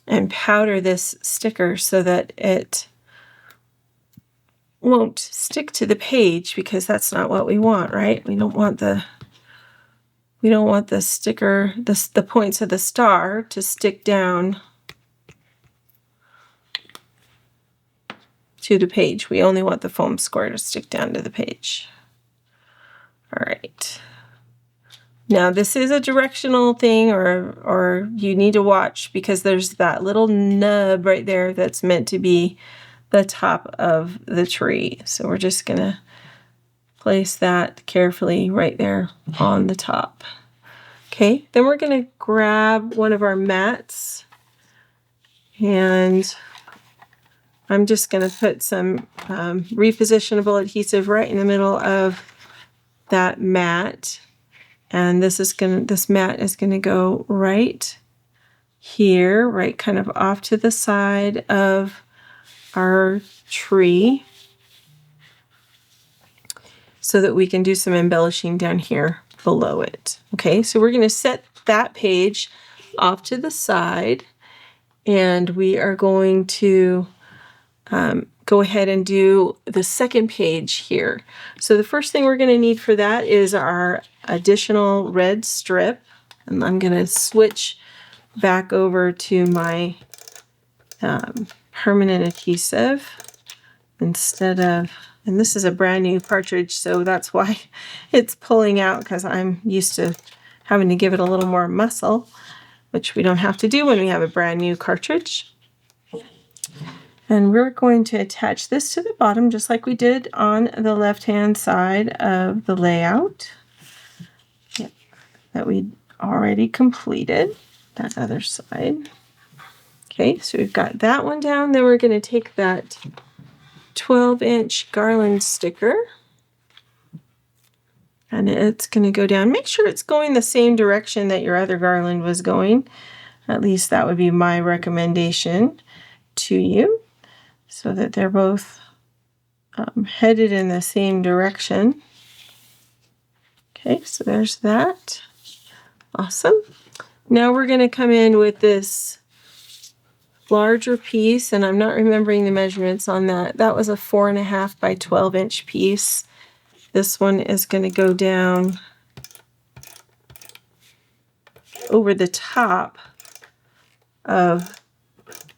and powder this sticker so that it won't stick to the page, because that's not what we want, right? We don't want the sticker, the points of the star to stick down to the page. We only want the foam square to stick down to the page. All right. Now this is a directional thing, or you need to watch, because there's that little nub right there that's meant to be the top of the tree. So we're just gonna place that carefully right there on the top. Okay, then we're gonna grab one of our mats, and I'm just gonna put some repositionable adhesive right in the middle of that mat. And this mat is gonna go right here, right kind of off to the side of our tree, so that we can do some embellishing down here below it. Okay, so we're gonna set that page off to the side, and we are going to go ahead and do the second page here. So the first thing we're going to need for that is our additional red strip, and I'm going to switch back over to my permanent adhesive instead of, and this is a brand new cartridge, so that's why it's pulling out, because I'm used to having to give it a little more muscle, which we don't have to do when we have a brand new cartridge. And we're going to attach this to the bottom just like we did on the left-hand side of the layout. Yep, that we already completed, that other side. Okay, so we've got that one down. Then we're going to take that 12-inch garland sticker, and it's going to go down. Make sure it's going the same direction that your other garland was going. At least that would be my recommendation to you, so that they're both headed in the same direction. Okay, so there's that. Awesome. Now we're going to come in with this larger piece, and I'm not remembering the measurements on that. That was a 4.5 by 12-inch piece This one is going to go down over the top of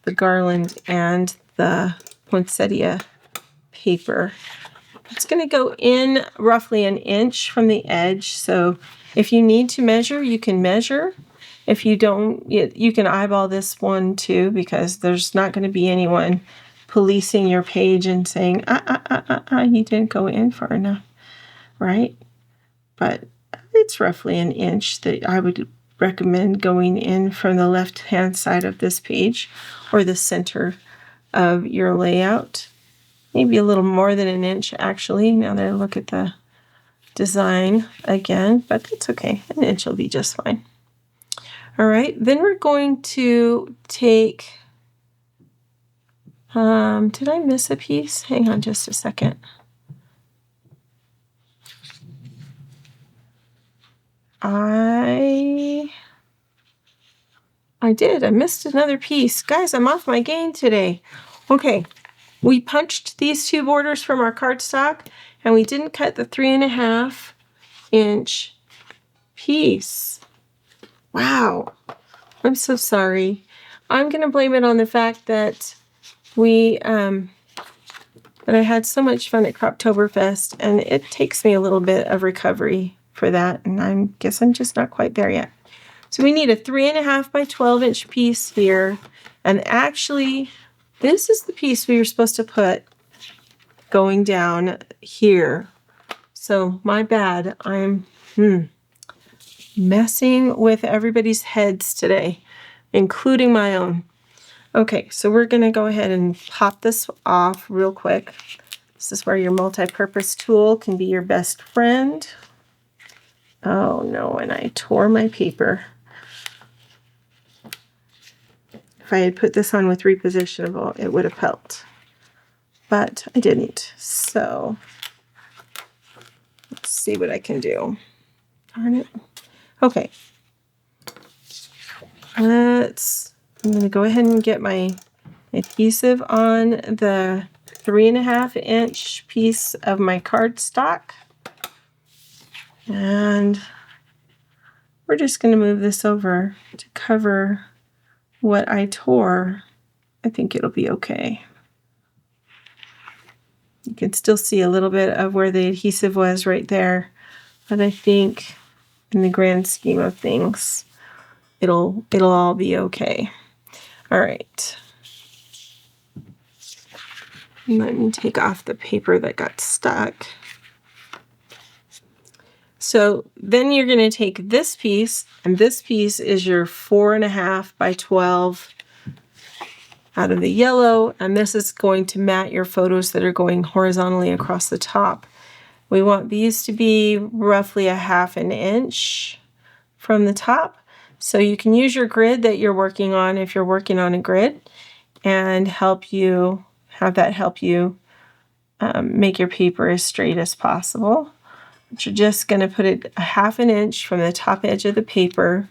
the garland and the poinsettia paper. It's going to go in roughly an inch from the edge. So if you need to measure, you can measure. If you don't, you can eyeball this one too, because there's not going to be anyone policing your page and saying, you didn't go in far enough, right? But it's roughly an inch that I would recommend going in from the left-hand side of this page or the center of your layout. Maybe a little more than an inch, actually, now that I look at the design again, but it's okay. An inch will be just fine. All right, then we're going to take, did I miss a piece? Hang on just a second. I did. I missed another piece. Guys, I'm off my game today. Okay, we punched these two borders from our cardstock, and we didn't cut the 3.5 inch piece. Wow, I'm so sorry. I'm going to blame it on the fact that that I had so much fun at Croptoberfest, and it takes me a little bit of recovery for that, and I guess I'm just not quite there yet. So we need a 3.5 by 12 inch piece here, and actually this is the piece we were supposed to put going down here. So my bad. I'm messing with everybody's heads today, including my own. Okay, so we're going to go ahead and pop this off real quick. This is where your multi-purpose tool can be your best friend. Oh no, and I tore my paper. If I had put this on with repositionable, it would have helped, but I didn't. So let's see what I can do. Darn it. Okay. I'm going to go ahead and get my adhesive on the 3.5 inch piece of my cardstock. And we're just going to move this over to cover what I tore. I think it'll be okay. You can still see a little bit of where the adhesive was right there, but I think in the grand scheme of things, it'll all be okay. All right. Let me take off the paper that got stuck. So then you're going to take this piece, and this piece is your 4.5 by 12 out of the yellow, and this is going to mat your photos that are going horizontally across the top. We want these to be roughly 1/2 inch from the top. So you can use your grid that you're working on if you're working on a grid, and have that help you make your paper as straight as possible. But you're just going to put it 1/2 inch from the top edge of the paper,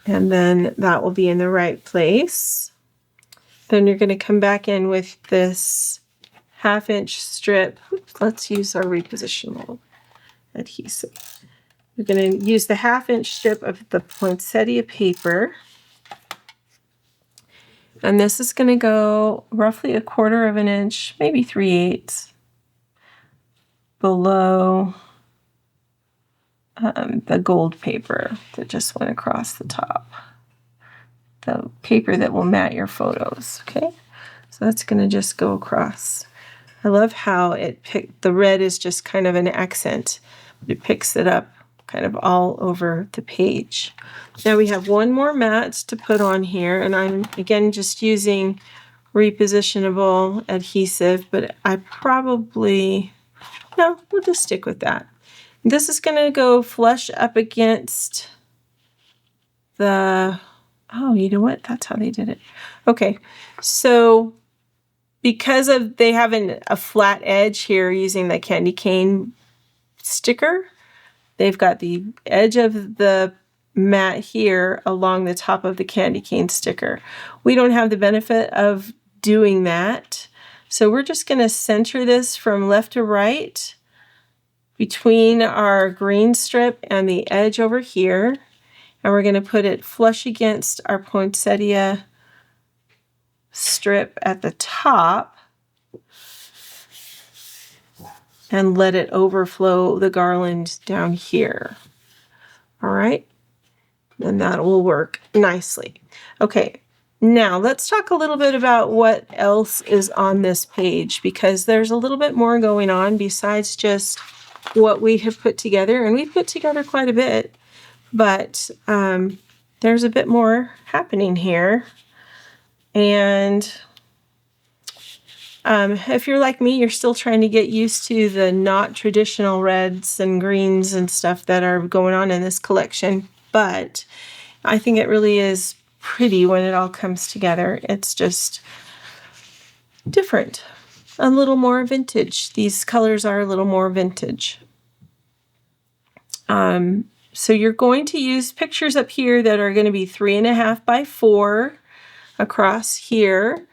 and then that will be in the right place. Then you're going to come back in with this 1/2 inch strip. Oops, let's use our repositionable adhesive. We're going to use the 1/2 inch strip of the poinsettia paper, and this is going to go roughly 1/4 inch, maybe 3/8 below the gold paper that just went across the top, the paper that will mat your photos. Okay, so that's going to just go across. I love how the red is just kind of an accent, but it picks it up kind of all over the page. Now we have one more mat to put on here, and I'm again just using repositionable adhesive, but we'll just stick with that. This is going to go flush up against the, oh, you know what? That's how they did it. Okay, so because they have a flat edge here using the candy cane sticker, they've got the edge of the mat here along the top of the candy cane sticker. We don't have the benefit of doing that, So we're just going to center this from left to right between our green strip and the edge over here. And we're going to put it flush against our poinsettia strip at the top and let it overflow the garland down here. All right, and that will work nicely. Okay, now let's talk a little bit about what else is on this page, because there's a little bit more going on besides just what we have put together, and we've put together quite a bit, but there's a bit more happening here. And if you're like me, you're still trying to get used to the not traditional reds and greens and stuff that are going on in this collection, but I think it really is pretty when it all comes together. It's just different, a little more vintage. These colors are a little more vintage. So you're going to use pictures up here that are going to be 3.5 by 4 across here.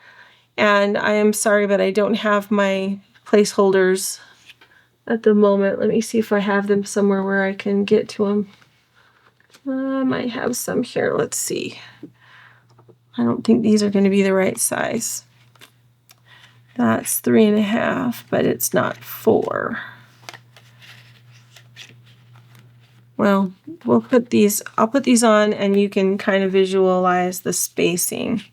And I am sorry, but I don't have my placeholders at the moment. Let me see if I have them somewhere where I can get to them. I might have some here. Let's see. I don't think these are going to be the right size. That's 3.5, but it's not 4. Well, we'll put these, I'll put these on and you can kind of visualize the spacing.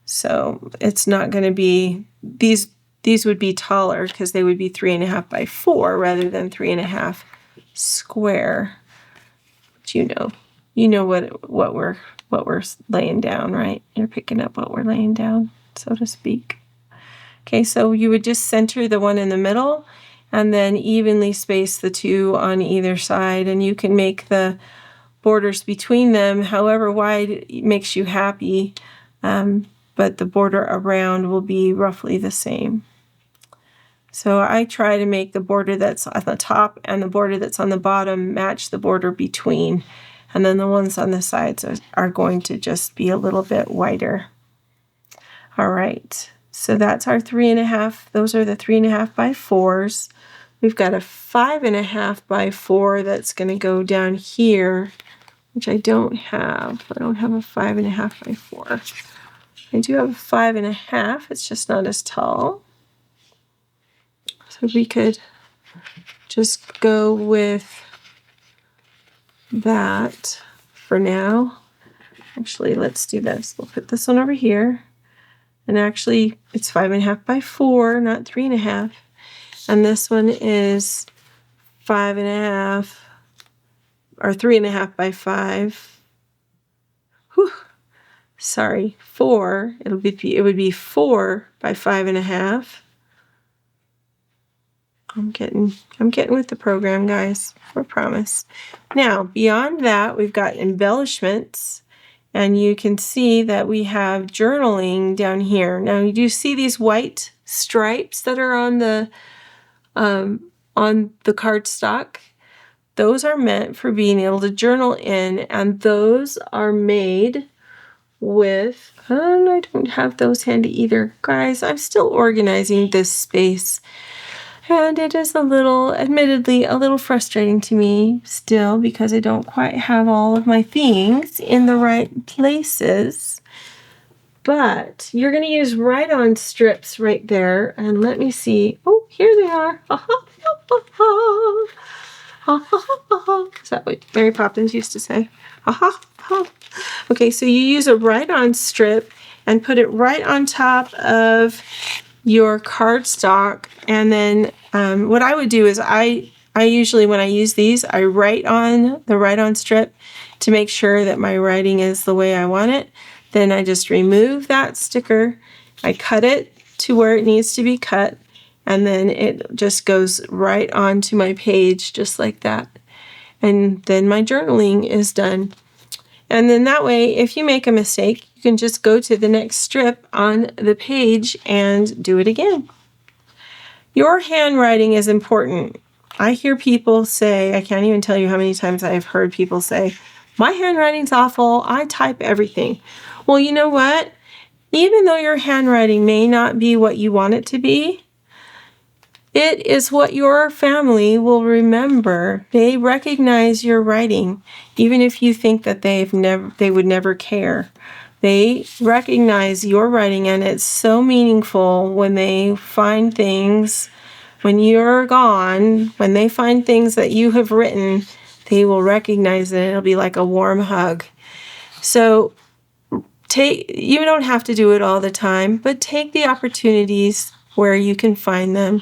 So it's not going to be, these would be taller because they would be 3.5 by 4 rather than 3.5 square. But you know what we're laying down, right? You're picking up what we're laying down, so to speak. Okay, so you would just center the one in the middle and then evenly space the two on either side, and you can make the borders between them however wide makes you happy. But the border around will be roughly the same. So I try to make the border that's on the top and the border that's on the bottom match the border between. And then the ones on the sides are going to just be a little bit wider. All right, so that's our 3.5. Those are the 3.5 by 4s. We've got a 5.5 by 4 that's going to go down here, which I don't have. I don't have a 5.5 by 4. I do have a 5.5, it's just not as tall. So we could just go with that for now. Actually, let's do this. We'll put this one over here. And actually, it's 5.5 by 4, not 3.5. And this one is 5.5 or 3.5 by 5. Whew. Sorry, 4. It would be 4 by 5.5. I'm getting with the program, guys. I promise. Now, beyond that, we've got embellishments, and you can see that we have journaling down here. Now, you do see these white stripes that are on the cardstock. Those are meant for being able to journal in, and those are made with, and I don't have those handy either. Guys, I'm still organizing this space, and it is admittedly a little frustrating to me still because I don't quite have all of my things in the right places. But you're going to use write-on strips right there, and let me see. Oh, here they are. Is that what Mary Poppins used to say? Okay, so you use a write-on strip and put it right on top of your cardstock, and then what I would do is I usually, when I use these, I write on the write-on strip to make sure that my writing is the way I want it. Then I just remove that sticker, I cut it to where it needs to be cut, and then it just goes right onto my page just like that. And then my journaling is done. And then that way, if you make a mistake, you can just go to the next strip on the page and do it again. Your handwriting is important. I hear people say, I can't even tell you how many times I've heard people say, my handwriting's awful, I type everything. Well, you know what? Even though your handwriting may not be what you want it to be, it is what your family will remember. They recognize your writing, even if you think that they would never care. They recognize your writing, and it's so meaningful when they find things, when you're gone, when they find things that you have written, they will recognize it. It'll be like a warm hug. So you don't have to do it all the time, but take the opportunities where you can find them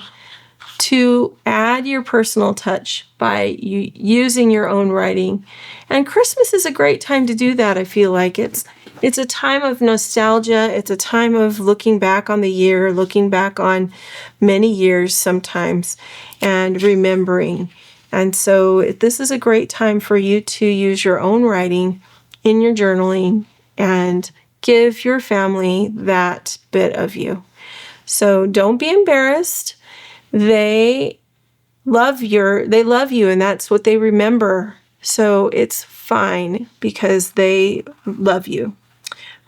to add your personal touch by using your own writing. And Christmas is a great time to do that. I feel like it's a time of nostalgia. It's a time of looking back on the year, looking back on many years sometimes, and remembering. And so this is a great time for you to use your own writing in your journaling and give your family that bit of you. So don't be embarrassed. They love you, and that's what they remember. So it's fine because they love you,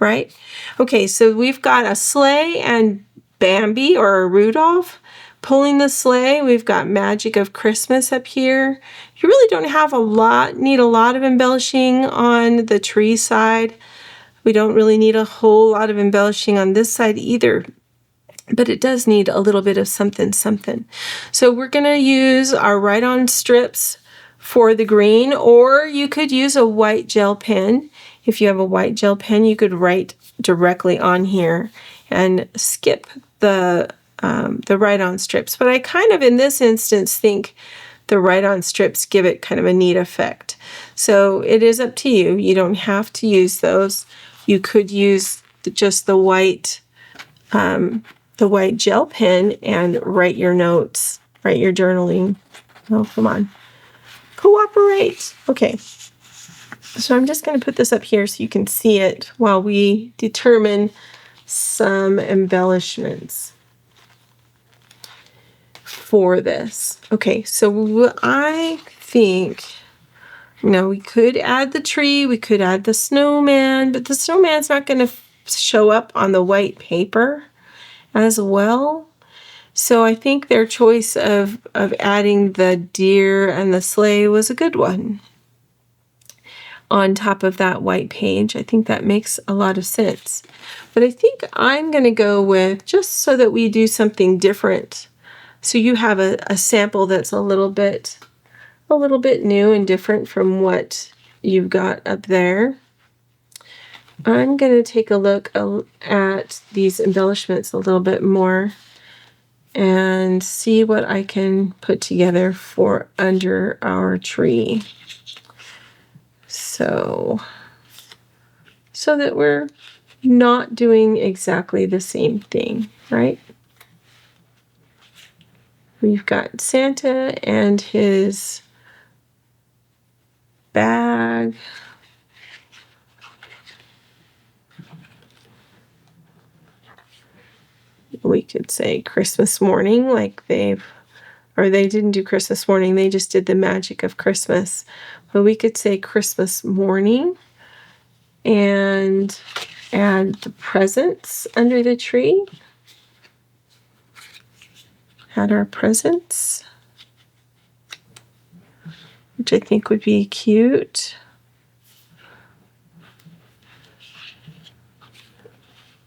right? Okay, so we've got a sleigh and Bambi or Rudolph pulling the sleigh. We've got Magic of Christmas up here. You really don't need a lot of embellishing on the tree side. We don't really need a whole lot of embellishing on this side either, but it does need a little bit of something. So we're going to use our write-on strips for the green, or you could use a white gel pen. If you have a white gel pen, you could write directly on here and skip the write-on strips. But I kind of, in this instance, think the write-on strips give it kind of a neat effect. So it is up to you. You don't have to use those. You could use just the white gel pen and write your notes, write your journaling. Oh, come on. Cooperate. Okay. So I'm just going to put this up here so you can see it while we determine some embellishments for this. Okay, so I think, we could add the tree, we could add the snowman, but the snowman's not going to show up on the white paper as well. So I think their choice of adding the deer and the sleigh was a good one on top of that white page. I think that makes a lot of sense. But I think I'm going to go with, just so that we do something different, so you have a sample that's a little bit new and different from what you've got up there. I'm going to take a look at these embellishments a little bit more and see what I can put together for under our tree. So that we're not doing exactly the same thing, right? We've got Santa and his bag. We could say Christmas morning, like they didn't do Christmas morning, they just did the Magic of Christmas. But we could say Christmas morning and add the presents under the tree. Add our presents, which I think would be cute.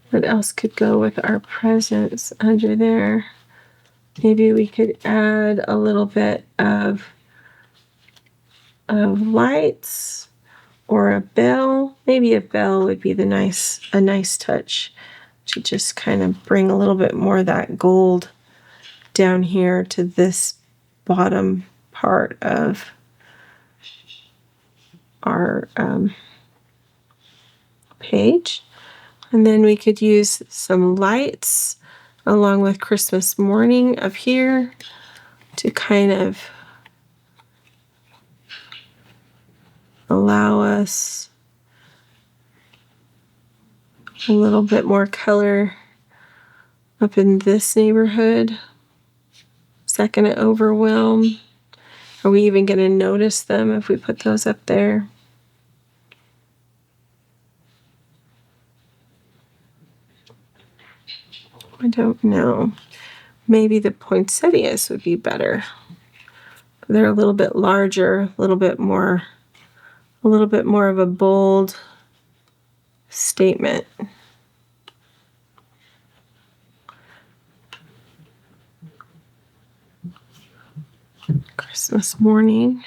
What else could go with our presents under there? Maybe we could add a little bit of lights or a bell. Maybe a bell would be a nice touch to just kind of bring a little bit more of that gold down here to this bottom part of our page. And then we could use some lights along with Christmas morning up here to kind of allow us a little bit more color up in this neighborhood. Is that going to overwhelm? Are we even going to notice them if we put those up there? I don't know. Maybe the poinsettias would be better. They're a little bit larger, a little bit more of a bold statement. Christmas morning.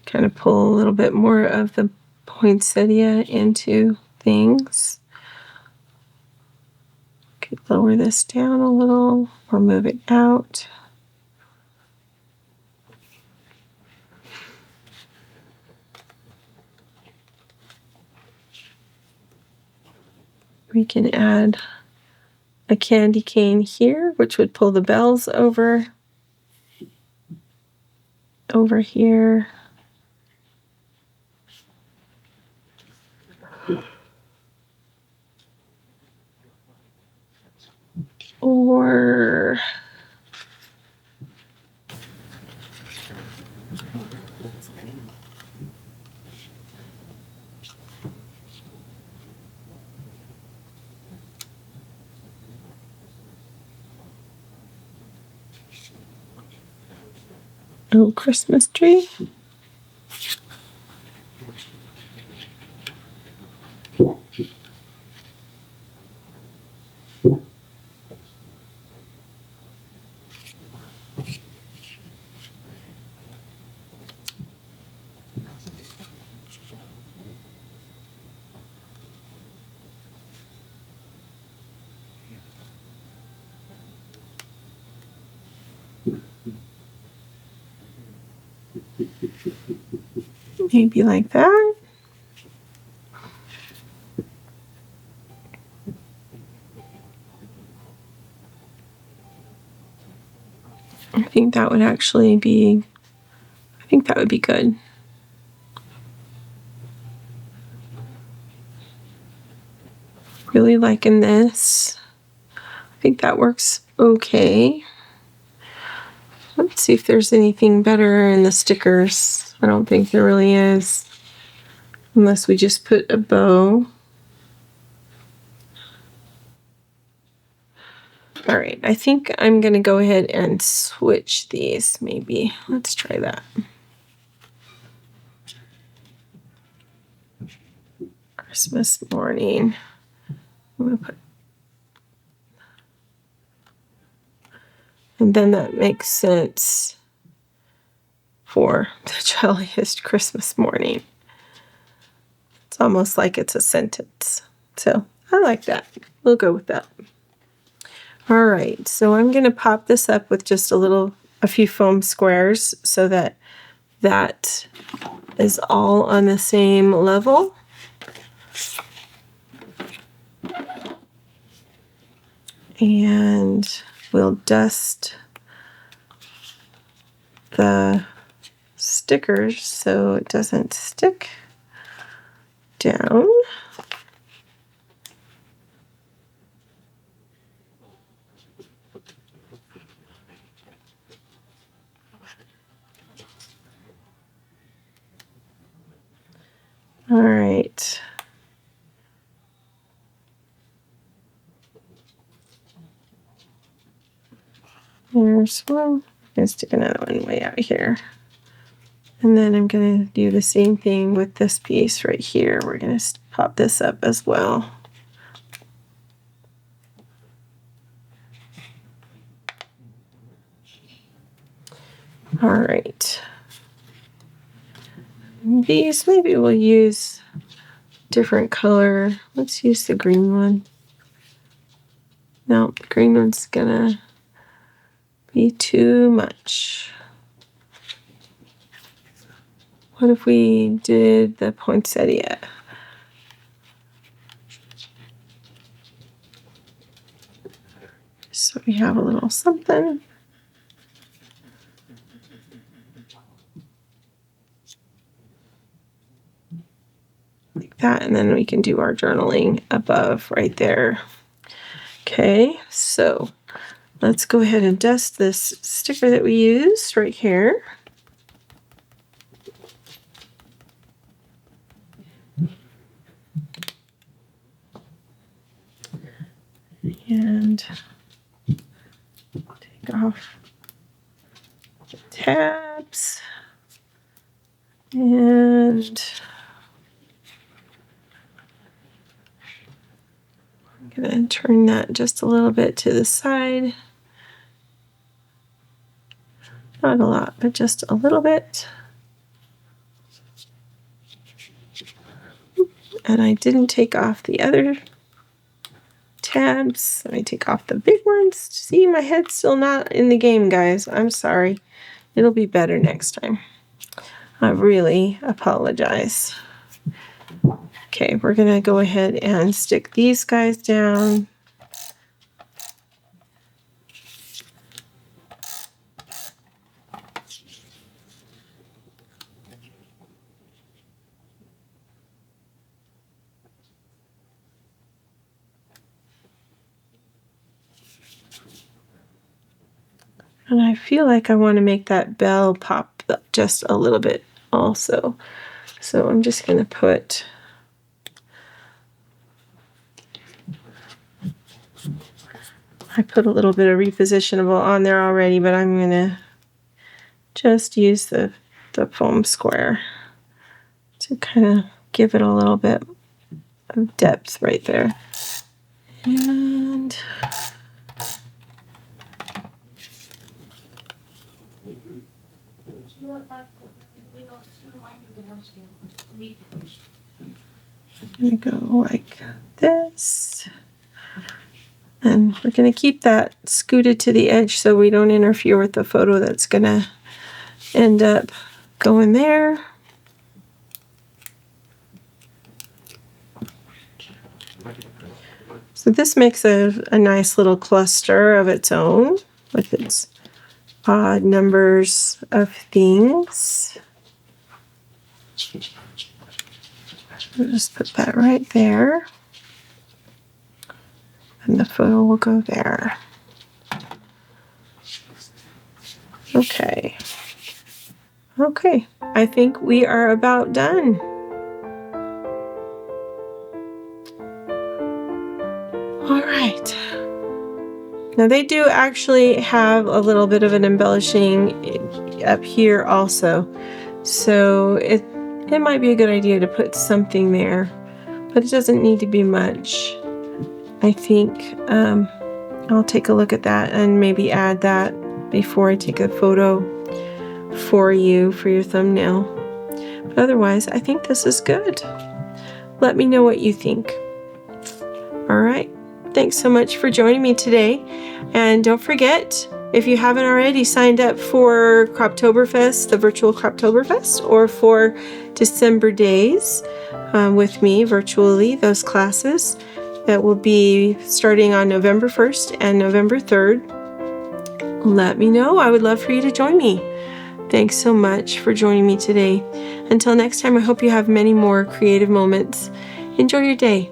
Kind of pull a little bit more of the poinsettia into things. Could lower this down a little or move it out. We can add a candy cane here, which would pull the bells over here. Or a little Christmas tree. Maybe like that. I think that would be good. Really liking this. I think that works okay. Let's see if there's anything better in the stickers. I don't think there really is. Unless we just put a bow. All right, I think I'm going to go ahead and switch these maybe. Let's try that. Christmas morning. I'm going to put, and then that makes sense for the jolliest Christmas morning. It's almost like it's a sentence. So I like that. We'll go with that. All right, so I'm going to pop this up with just a few foam squares so that that is all on the same level. And we'll dust the stickers so it doesn't stick down. All right. There's one. I'm going to stick another one way out here. And then I'm going to do the same thing with this piece right here. We're going to pop this up as well. All right. These maybe we'll use different color. Let's use the green one. No, the green one's gonna be too much. What if we did the poinsettia? So we have a little something. Like that, and then we can do our journaling above right there. Okay, so let's go ahead and dust this sticker that we used right here. And take off the tabs. And I'm going to turn that just a little bit to the side. Not a lot, but just a little bit. And I didn't take off the other tabs. Let me take off the big ones. See, my head's still not in the game, guys. I'm sorry. It'll be better next time. I really apologize. Okay, we're going to go ahead and stick these guys down. And I feel like I want to make that bell pop up just a little bit also. So I'm just going to put a little bit of repositionable on there already, but I'm going to just use the foam square to kind of give it a little bit of depth right there. And I'm going to go like this. And we're going to keep that scooted to the edge so we don't interfere with the photo that's going to end up going there. So this makes a nice little cluster of its own with its odd numbers of things. I'll just put that right there. And the photo will go there. Okay. Okay, I think we are about done. All right. Now they do actually have a little bit of an embellishing up here also. So it might be a good idea to put something there, but it doesn't need to be much. I think I'll take a look at that and maybe add that before I take a photo for you for your thumbnail. But otherwise, I think this is good. Let me know what you think. All right. Thanks so much for joining me today. And don't forget, if you haven't already signed up for Croptoberfest, the virtual Croptoberfest, or for December Days with me virtually, those classes that will be starting on November 1st and November 3rd, let me know. I would love for you to join me. Thanks so much for joining me today. Until next time, I hope you have many more creative moments. Enjoy your day.